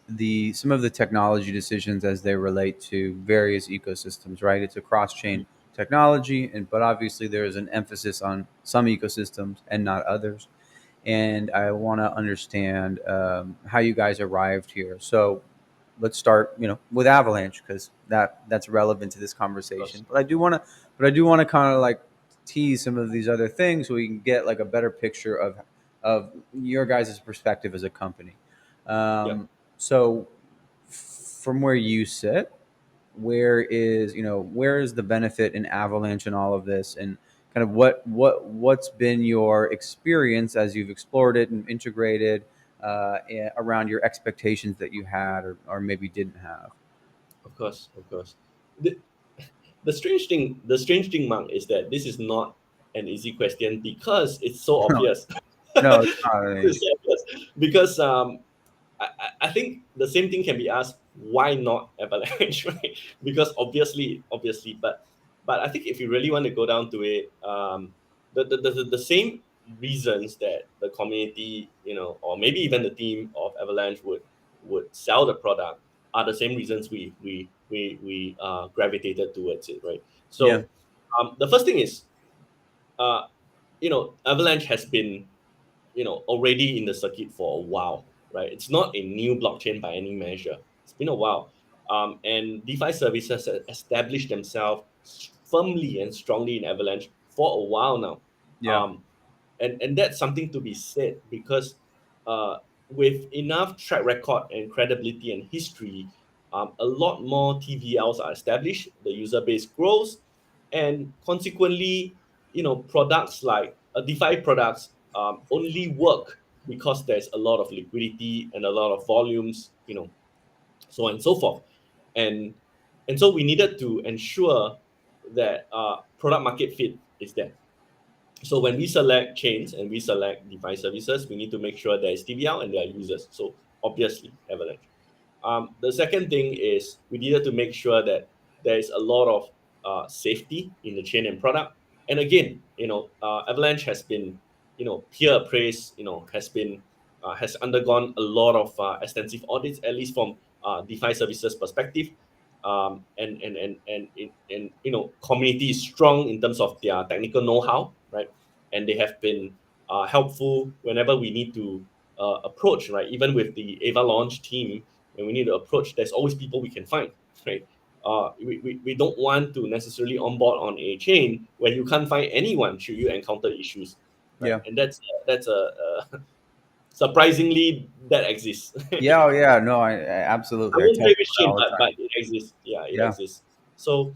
the some of the technology decisions as they relate to various ecosystems. Right, it's a cross chain technology, and but obviously there is an emphasis on some ecosystems and not others. And I want to understand how you guys arrived here. So let's start, with Avalanche because that's relevant to this Because conversation. But I do want to kind of like tease some of these other things so we can get like a better picture of your guys' perspective as a company. yeah, So from where you sit, where is the benefit in Avalanche and all of this, and kind of what's been your experience as you've explored it and integrated around your expectations that you had or maybe didn't have. of course. The strange thing, Mark, is that this is not an easy question because it's so No, obvious. no, it's not. I mean, It's so obvious. Because I think the same thing can be asked, why not Avalanche, right? Because obviously, but I think if you really want to go down to it, the same reasons that the community, or maybe even the team of Avalanche would sell the product, are the same reasons we gravitated towards it, right? yeah, So the first thing is, uh, Avalanche has been already in the circuit for a while, right? It's not a new blockchain by any measure. It's been a while, and DeFi services have established themselves firmly and strongly in Avalanche for a while now. yeah, um, and that's something to be said, because uh, with enough track record and credibility and history, a lot more TVLs are established, the user base grows, and consequently, products like DeFi products only work because there's a lot of liquidity and a lot of volumes, so on and so forth. And so we needed to ensure that product market fit is there. So when we select chains and we select DeFi services, we need to make sure there is TVL and there are users. So obviously Avalanche. The second thing is we needed to make sure that there is a lot of safety in the chain and product. And again, Avalanche has been, peer appraised, has undergone a lot of extensive audits, at least from DeFi services perspective. Community is strong in terms of their technical know-how, right? And they have been helpful whenever we need to approach, right? Even with the Avalaunch team, when we need to approach, there's always people we can find, right? We don't want to necessarily onboard on a chain where you can't find anyone should you encounter issues, right? Yeah. And that's a surprisingly that exists. Yeah. Oh, yeah. No, I I absolutely. I won't tell say people which that chain, all the but time. it exists. Yeah, it Yeah. exists. So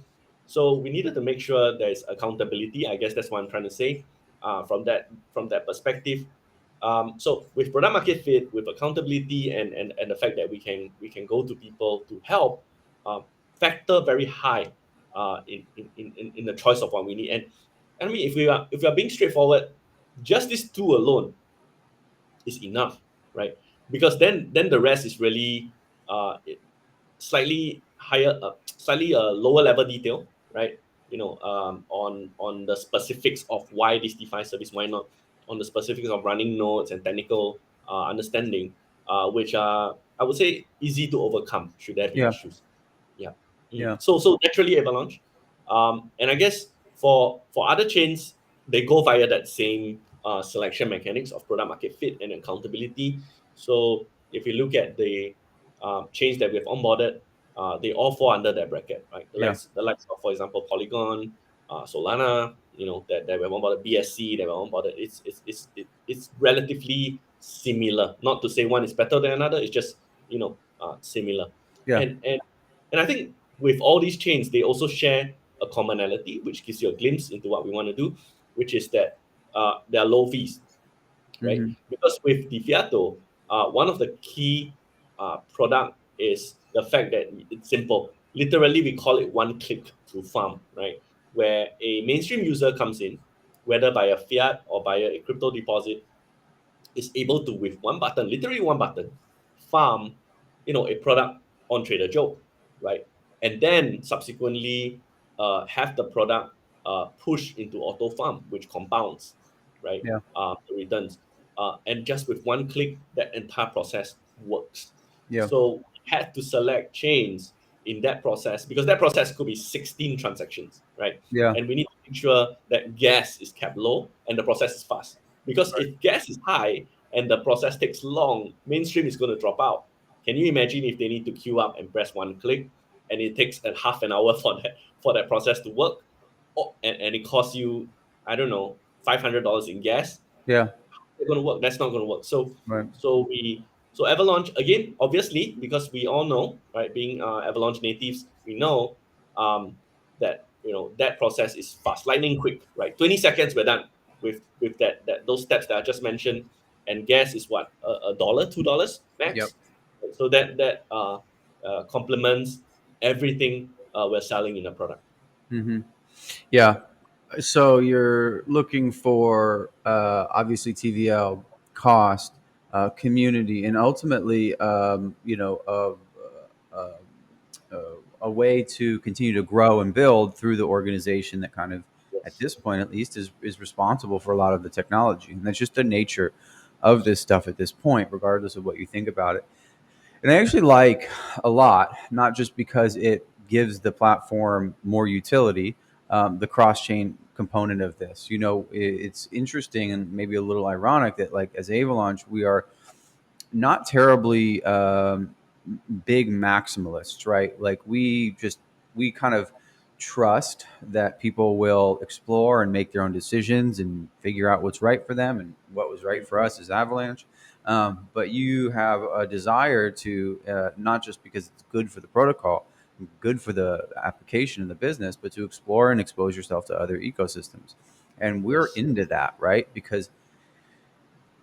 we needed to make sure there's accountability. I guess that's what I'm trying to say. From that perspective. So with product market fit, with accountability, and the fact that we can go to people to help, factor very high in the choice of what we need. And I mean, if we are being straightforward, just these two alone is enough, right? Because then the rest is really slightly higher, slightly lower level detail, right? On the specifics of why this DeFi service, why not, on the specifics of running nodes and technical understanding, which are, I would say, easy to overcome should there be Yeah. issues. Yeah. Yeah. So naturally Avalanche, and I guess for other chains, they go via that same selection mechanics of product market fit and accountability. So if you look at the chains that we've onboarded, they all fall under that bracket, right? The Yeah. likes, the likes of, for example, Polygon, Solana, that we've onboarded, BSC, that we've onboarded. It's relatively similar. Not to say one is better than another. It's just similar. Yeah. And I think with all these chains, they also share a commonality, which gives you a glimpse into what we want to do, which is that there are low fees, right? Hmm. Because with DeFiato, one of the key product is the fact that it's simple. Literally, we call it one click to farm, right? Where a mainstream user comes in, whether by a fiat or by a crypto deposit, is able to, with one button, literally one button, farm, a product on Trader Joe, right? And then subsequently have the product push into auto farm, which compounds, right? Yeah. The returns. And just with one click, that entire process works. Yeah. So we had to select chains in that process, because that process could be 16 transactions, right? Yeah. And we need to make sure that gas is kept low and the process is fast. Because Right. if gas is high and the process takes long, mainstream is going to drop out. Can you imagine if they need to queue up and press one click, and it takes a half an hour for that process to work, and it costs you, I don't know, $500 in gas? Yeah. It's going to work. That's not going to work. So Right. so we so Avalanche, again, obviously, because we all know, right, being Avalanche natives, we know that that process is fast, lightning quick, right? 20 seconds, we're done with those steps that I just mentioned. And gas is what, a dollar, $2 Yep. max. So that complements everything we're selling in a product. Hmm. Yeah. So you're looking for obviously TVL, cost, community, and ultimately, uh, a way to continue to grow and build through the organization that kind of, at Yes. this point at least, is responsible for a lot of the technology. And that's just the nature of this stuff at this point, regardless of what you think about it. And I actually like a lot, not just because it gives the platform more utility, the cross chain component of this. It's interesting and maybe a little ironic that, like, as Avalanche, we are not terribly big maximalists, right? Like, we kind of trust that people will explore and make their own decisions and figure out what's right for them, and what was right for us as Avalanche. But you have a desire to, not just because it's good for the protocol, good for the application and the business, but to explore and expose yourself to other ecosystems. And we're Yes. into that, right? Because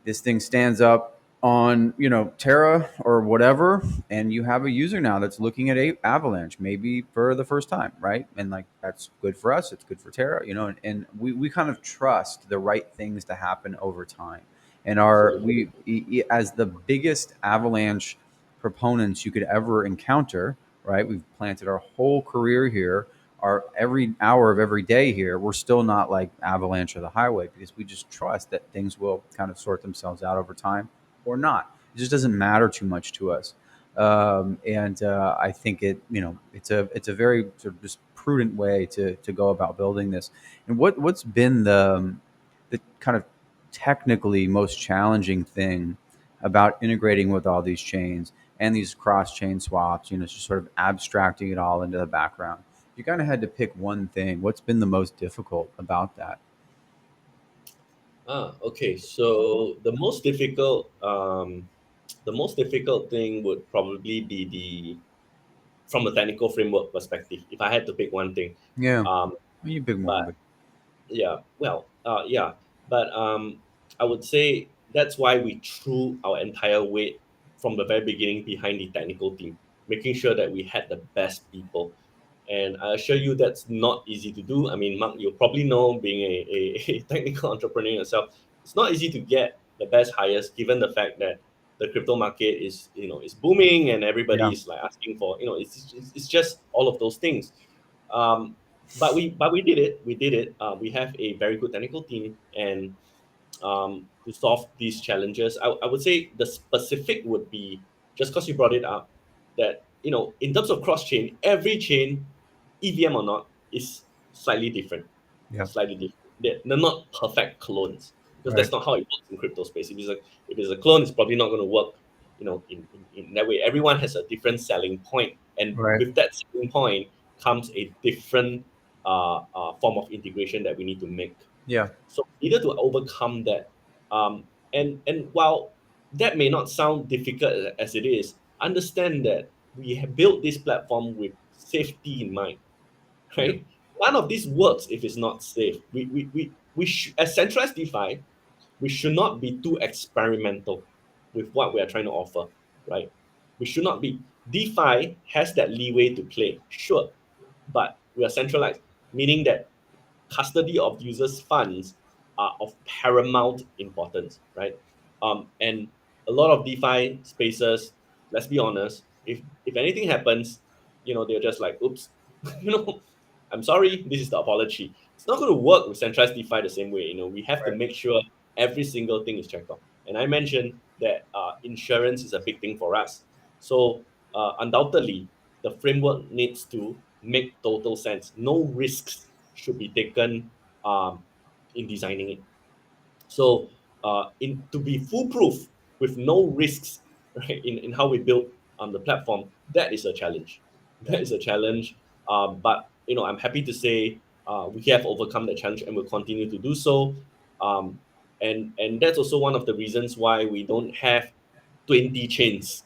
this thing stands up on Terra or whatever, and you have a user now that's looking at Avalanche maybe for the first time, right? And like that's good for us, it's good for Terra, and we kind of trust the right things to happen over time. And our Absolutely. we as the biggest Avalanche proponents you could ever encounter, right? We've planted our whole career here, our every hour of every day here. We're still not like Avalanche or the highway because we just trust that things will kind of sort themselves out over time or not. It just doesn't matter too much to us. And I think it's a very sort of just prudent way to go about building this. And what's been the kind of technically most challenging thing about integrating with all these chains and these cross chain swaps? Just sort of abstracting it all into the background. You kind of had to pick one thing. What's been the most difficult about that? Okay. So the most difficult thing would probably be from a technical framework perspective. If I had to pick one thing, Yeah, um, you pick one, but but yeah, well, yeah, but I would say that's why we threw our entire weight from the very beginning behind the technical team, making sure that we had the best people. And I assure you that's not easy to do. I mean, Mark, you probably know, being a technical entrepreneur yourself, it's not easy to get the best hires given the fact that the crypto market is booming and everybody yeah, is like asking for, it's just all of those things. Um, but we did it. We did it. We have a very good technical team, and to solve these challenges, I would say the specific would be, just because you brought it up, that in terms of cross chain, every chain, EVM or not, is slightly different. yeah, Slightly different. They're not perfect clones, because right, that's not how it works in crypto space. If it's a clone, it's probably not going to work. In that way, everyone has a different selling point, and right, with that selling point comes a different form of integration that we need to make. yeah, So needed to overcome that. And while that may not sound difficult as it is, understand that we have built this platform with safety in mind, yeah, right? None of this works if it's not safe. As centralized DeFi, we should not be too experimental with what we are trying to offer, right? We should not be. DeFi has that leeway to play, sure, but we are centralized, meaning that custody of users' funds are of paramount importance, right? And a lot of DeFi spaces, let's be honest, if anything happens, they're just like, oops, you know, I'm sorry, this is the apology. It's not going to work with centralized DeFi the same way. We have to right, make sure every single thing is checked off. And I mentioned that insurance is a big thing for us. So undoubtedly, the framework needs to make total sense. No risks should be taken um, in designing it. So, in to be foolproof with no risks, right, in how we build the platform, that is a challenge. yeah, That is a challenge. But I'm happy to say we have overcome that challenge and will continue to do so. Um, and that's also one of the reasons why we don't have 20 chains,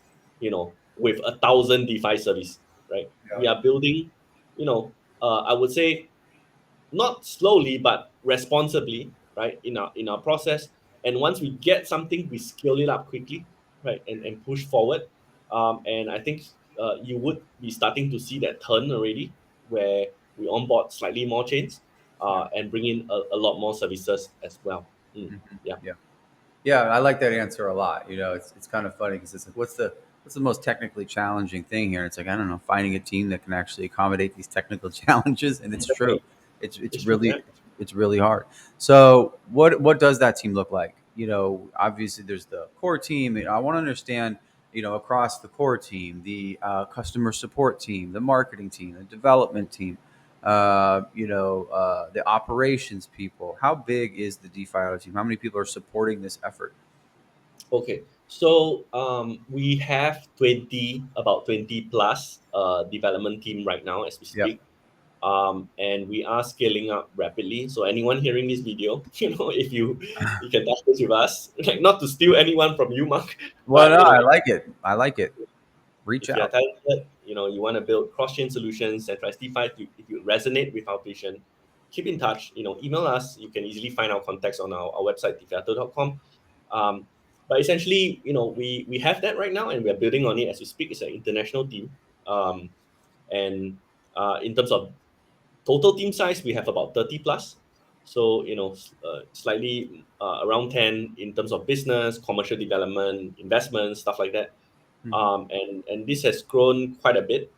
with 1,000 DeFi service, right? yeah, We are building, I would say, not slowly but responsibly, right, in our process. And once we get something, we scale it up quickly, right, and push forward. And I think you would be starting to see that turn already, where we onboard slightly more chains yeah. and bring in a lot more services as well. Mhm. Yeah. Yeah. Yeah, I like that answer a lot. It's kind of funny because it's like, what's the most technically challenging thing here? It's like, I don't know, finding a team that can actually accommodate these technical challenges, and it's true. Definitely. It's It's true. Yeah. really it's really hard. So, what does that team look like? Obviously, there's the core team. I want to understand, across the core team, the customer support team, the marketing team, the development team, the operations people. How big is the DeFi team? How many people are supporting this effort? Okay, so we have about 20 plus development team right now as we Yeah. speak. And we are scaling up rapidly. So anyone hearing this video, if you can touch base with us, like, not to steal anyone from you, Mark, Well, but no, I like it. I like it. Reach if you're out. talented, you want to build cross-chain solutions, centralized DeFi, if you resonate with our vision, keep in touch. Email us. You can easily find our contacts on our website, DeFiato.com. But essentially, we have that right now, and we are building on it as we speak. It's an international team, and in terms of total team size, we have about 30 plus. So, slightly around 10 in terms of business, commercial development, investment, stuff like that. Mhm. And this has grown quite a bit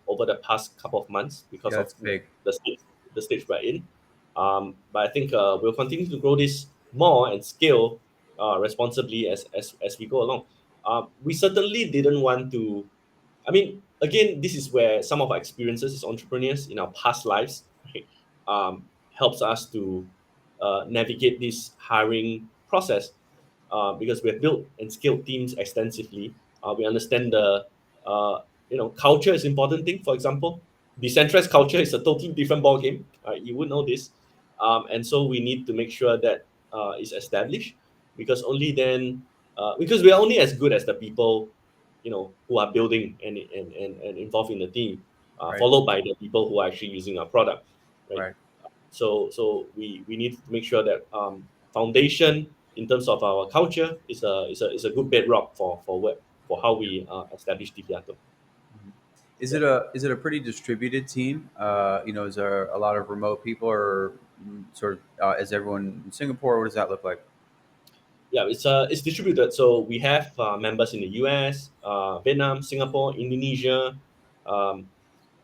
over the past couple of months because Yeah, of it's big. the stage we're in. But I think we'll continue to grow this more and scale responsibly as we go along. We certainly didn't want to. I mean, again, this is where some of our experiences as entrepreneurs in our past lives, right, helps us to navigate this hiring process because we have built and scaled teams extensively. We understand the culture is important thing. For example, decentralized culture is a totally different ball game. You would know this, and so we need to make sure that is established because only then because we are only as good as the people who are building and involved in the team, Right. followed by the people who are actually using our product, right? Right. So we need to make sure that foundation in terms of our culture is a good bedrock for how we establish DeFiato. Mhm. Is Yeah. it a pretty distributed team? Is there a lot of remote people, or sort of is everyone in Singapore? What does that look like? Yeah, it's distributed. So we have members in the US, Vietnam, Singapore, Indonesia, um,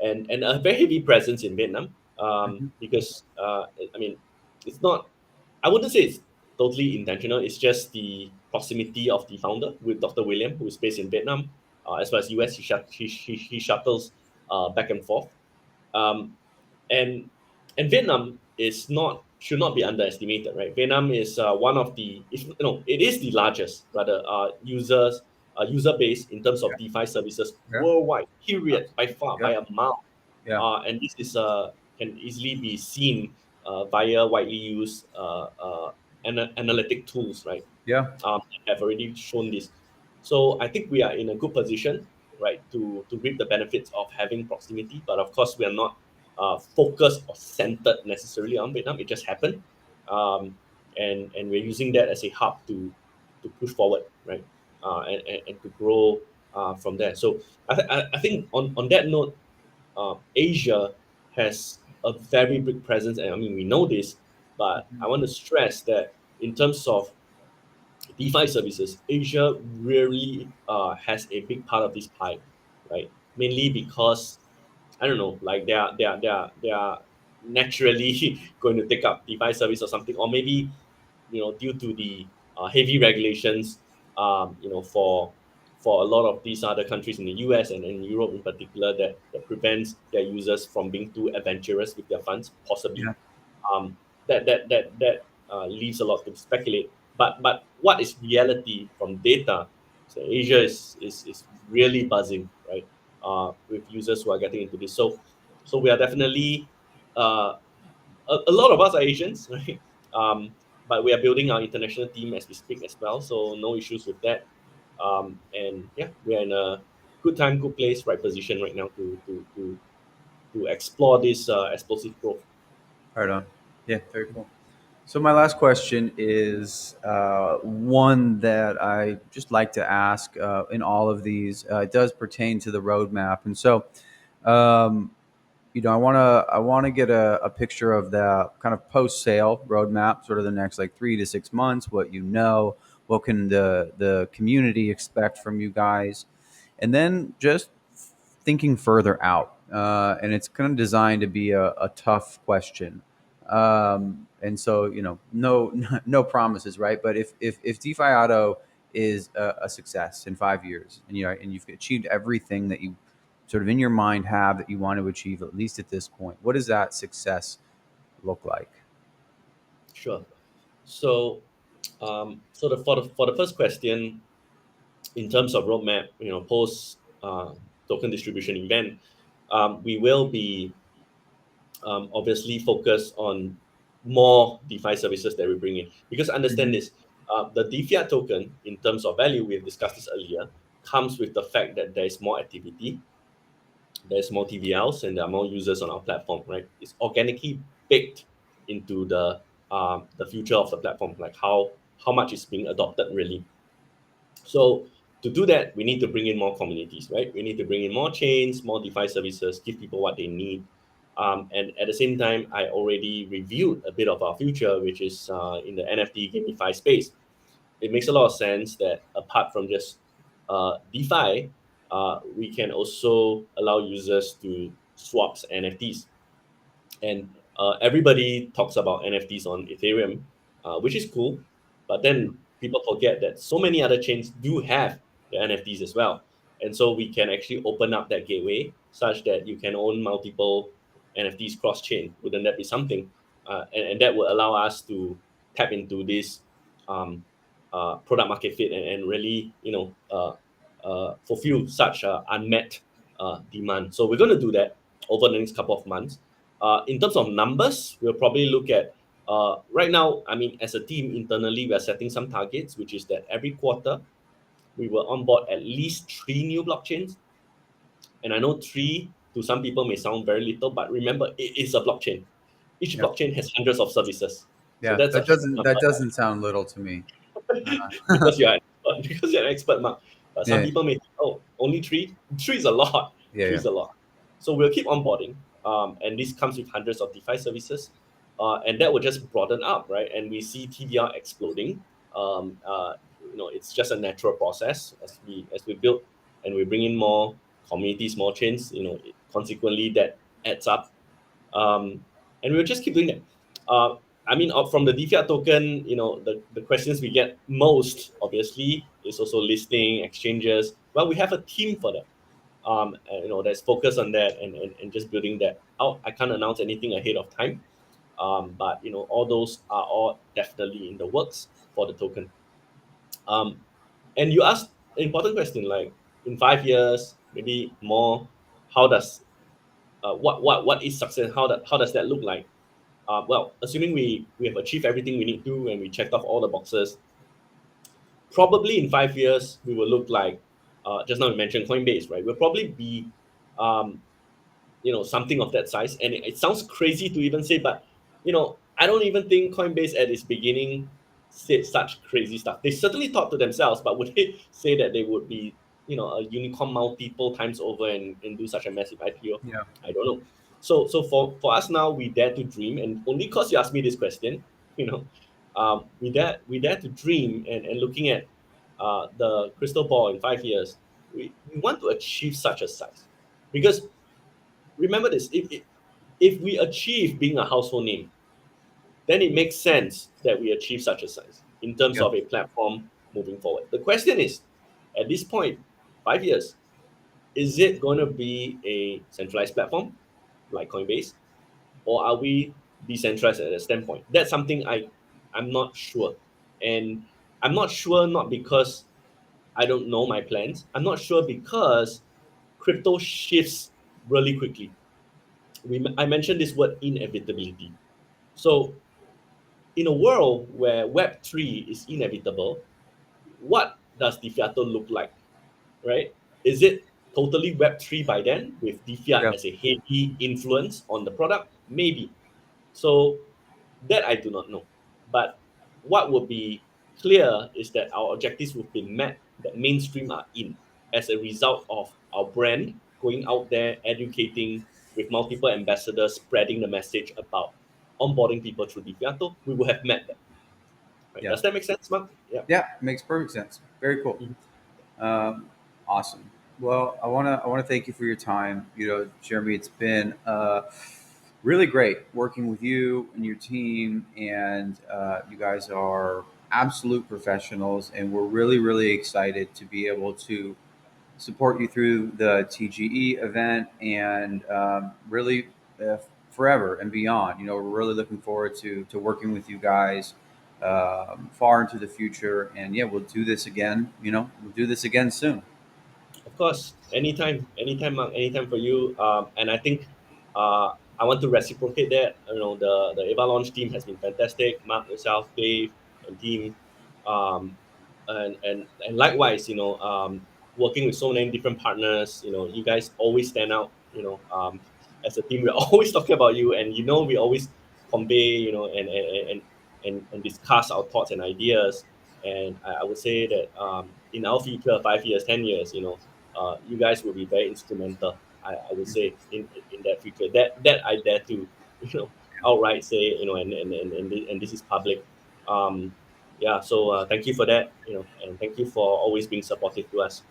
and a very heavy presence in Vietnam. Hmm. Because I mean, it's not. I wouldn't say it's totally intentional. It's just the proximity of the founder with Dr. William, who is based in Vietnam, as well as US. He shuttles back and forth. Um, and Vietnam is not should not be underestimated, right? Vietnam is one of the if, no, it is the largest rather user base in terms Yeah. of DeFi services Yeah. worldwide. Period, by Absolutely. far, by Yeah. a mile. Yeah. And this is can easily be seen via widely used analytic tools, right? Yeah. Have already shown this. So I think we are in a good position, right, to reap the benefits of having proximity. But of course, we are not focused or centered necessarily on Vietnam. It just happened, and we're using that as a hub to push forward, right, and to grow from there. So I think on that note, Asia has a very big presence, and I mean we know this, but Mhm. I want to stress that in terms of DeFi services, Asia really has a big part of this pie, right? Mainly because I don't know, like they are naturally going to take up DeFi service or something, or maybe due to the heavy regulations, for a lot of these other countries in the US and in Europe in particular that prevents their users from being too adventurous with their funds, possibly Yeah. that leaves a lot to speculate. But what is reality from data? So Asia is really buzzing, right? With users who are getting into this. So we are definitely uh, a lot of us are Asians, right? But we are building our international team as we speak as well. So no issues with that. And yeah, we are in a good time, good place, right position right now to explore this explosive growth. Right on. Yeah. Very cool. So my last question is one that I just like to ask in all of these. It does pertain to the roadmap, and so um, I want to get a picture of the kind of post sale roadmap, sort of the next like 3 to 6 months. What can the community expect from you guys, and then just thinking further out. And it's kind of designed to be a tough question. And so, no no promises, right? But if DeFiato is a success in 5 years, and you've achieved everything that you sort of in your mind have that you want to achieve, at least at this point, what does that success look like? Sure. So, for the first question, in terms of roadmap, post token distribution event, we will be obviously focused on more DeFi services that we bring in. Because understand Hmm. this, the DeFi token, in terms of value, we have discussed this earlier, comes with the fact that there is more activity, there's more TVLs, and there are more users on our platform, right? It's organically baked into the future of the platform, like how much is being adopted really. So to do that, we need to bring in more communities, right? We need to bring in more chains, more DeFi services, give people what they need. And at the same time, I already reviewed a bit of our future, which is in the NFT gamify space. It makes a lot of sense that apart from just DeFi, we can also allow users to swaps NFTs. And everybody talks about NFTs on Ethereum, which is cool. But then people forget that so many other chains do have the NFTs as well, and so we can actually open up that gateway such that you can own multiple NFTs cross chain. Wouldn't that be something? And that will allow us to tap into this um, product market fit and really fulfill such unmet demand. So we're going to do that over the next couple of months. In terms of numbers, we'll probably look at right now. I mean, as a team internally, we are setting some targets, which is that every quarter we will onboard at least 3 new blockchains. And I know 3 to some people may sound very little, but remember, it is a blockchain. Each Yep. blockchain has hundreds of services, so Yeah, that's a that huge doesn't number. that doesn't sound little to me. Because you're an expert, because you're an expert, Mark. But some Yeah, people may think, oh, only 3. 3 is a lot. yeah, 3 yeah, is a lot. So we'll keep onboarding, and this comes with hundreds of DeFi services, and that will just broaden up, right? And we see TVR exploding. It's just a natural process as we build and we bring in more communities, more chains. Consequently, that adds up, and we'll just keep doing that. I mean, from the DeFiat token, the questions we get most, obviously, is also listing, exchanges. Well, we have a team for that, that's focused on that and just building that out. I can't announce anything ahead of time, but, all those are all definitely in the works for the token. And you asked an important question, like in 5 years, maybe more, how does what is success? How does that look like? Well, assuming we have achieved everything we need to and we checked off all the boxes, probably in 5 years we will look like just now we mentioned Coinbase, right? We'll probably be um, something of that size. And it sounds crazy to even say, but I don't even think Coinbase at its beginning said such crazy stuff. They certainly thought to themselves, but would they say that they would be a unicorn multiple times over and do such a massive IPO? yeah, I don't know. So for us now, we dare to dream, and only because you asked me this question, we dare to dream and looking at the crystal ball in 5 years, we want to achieve such a size, because remember this: if we achieve being a household name, then it makes sense that we achieve such a size in terms yeah, of a platform moving forward. The question is, at this point, 5 years, is it going to be a centralized platform like Coinbase, or are we decentralized at a standpoint? That's something I'm not sure, and I'm not sure not because I don't know my plans. I'm not sure because crypto shifts really quickly. I mentioned this word inevitability. So, in a world where Web3 is inevitable, what does DeFiato look like, right? Is it totally Web3 by then with DeFiat yeah, as a heavy influence on the product? Maybe. So, that I do not know. But what would be clear is that our objectives will be met, that mainstream are in, as a result of our brand going out there, educating with multiple ambassadors, spreading the message about onboarding people through DeFiato. We will have met that. Right? yeah, Does that make sense, Mark? Yeah. yeah. Makes perfect sense. Very cool. Mhm. Awesome. Well, I wanna thank you for your time. Jeremy, it's been really great working with you and your team, and you guys are absolute professionals, and we're really really excited to be able to support you through the TGE event and really forever and beyond. We're really looking forward to working with you guys far into the future. And yeah, we'll do this again. We'll do this again soon. Of course, anytime, Mark, anytime for you. And I think I want to reciprocate that. The Avalaunch team has been fantastic. Mark, yourself, Dave, and team, um, and likewise, working with so many different partners. You guys always stand out. As a team, we're always talking about you, and we always convey, and discuss our thoughts and ideas. And I would say that in our future, 5 years, 10 years, you guys will be very instrumental. I would say in that future, that I dare to outright say, and this is public. Um, yeah. So thank you for that. And thank you for always being supportive to us.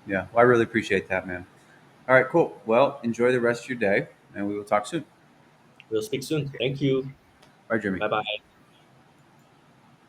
Yeah. Well, I really appreciate that, man. All right, cool. Well, enjoy the rest of your day, and we will talk soon. We'll speak soon. Thank you. Bye, Jimmy. Bye bye.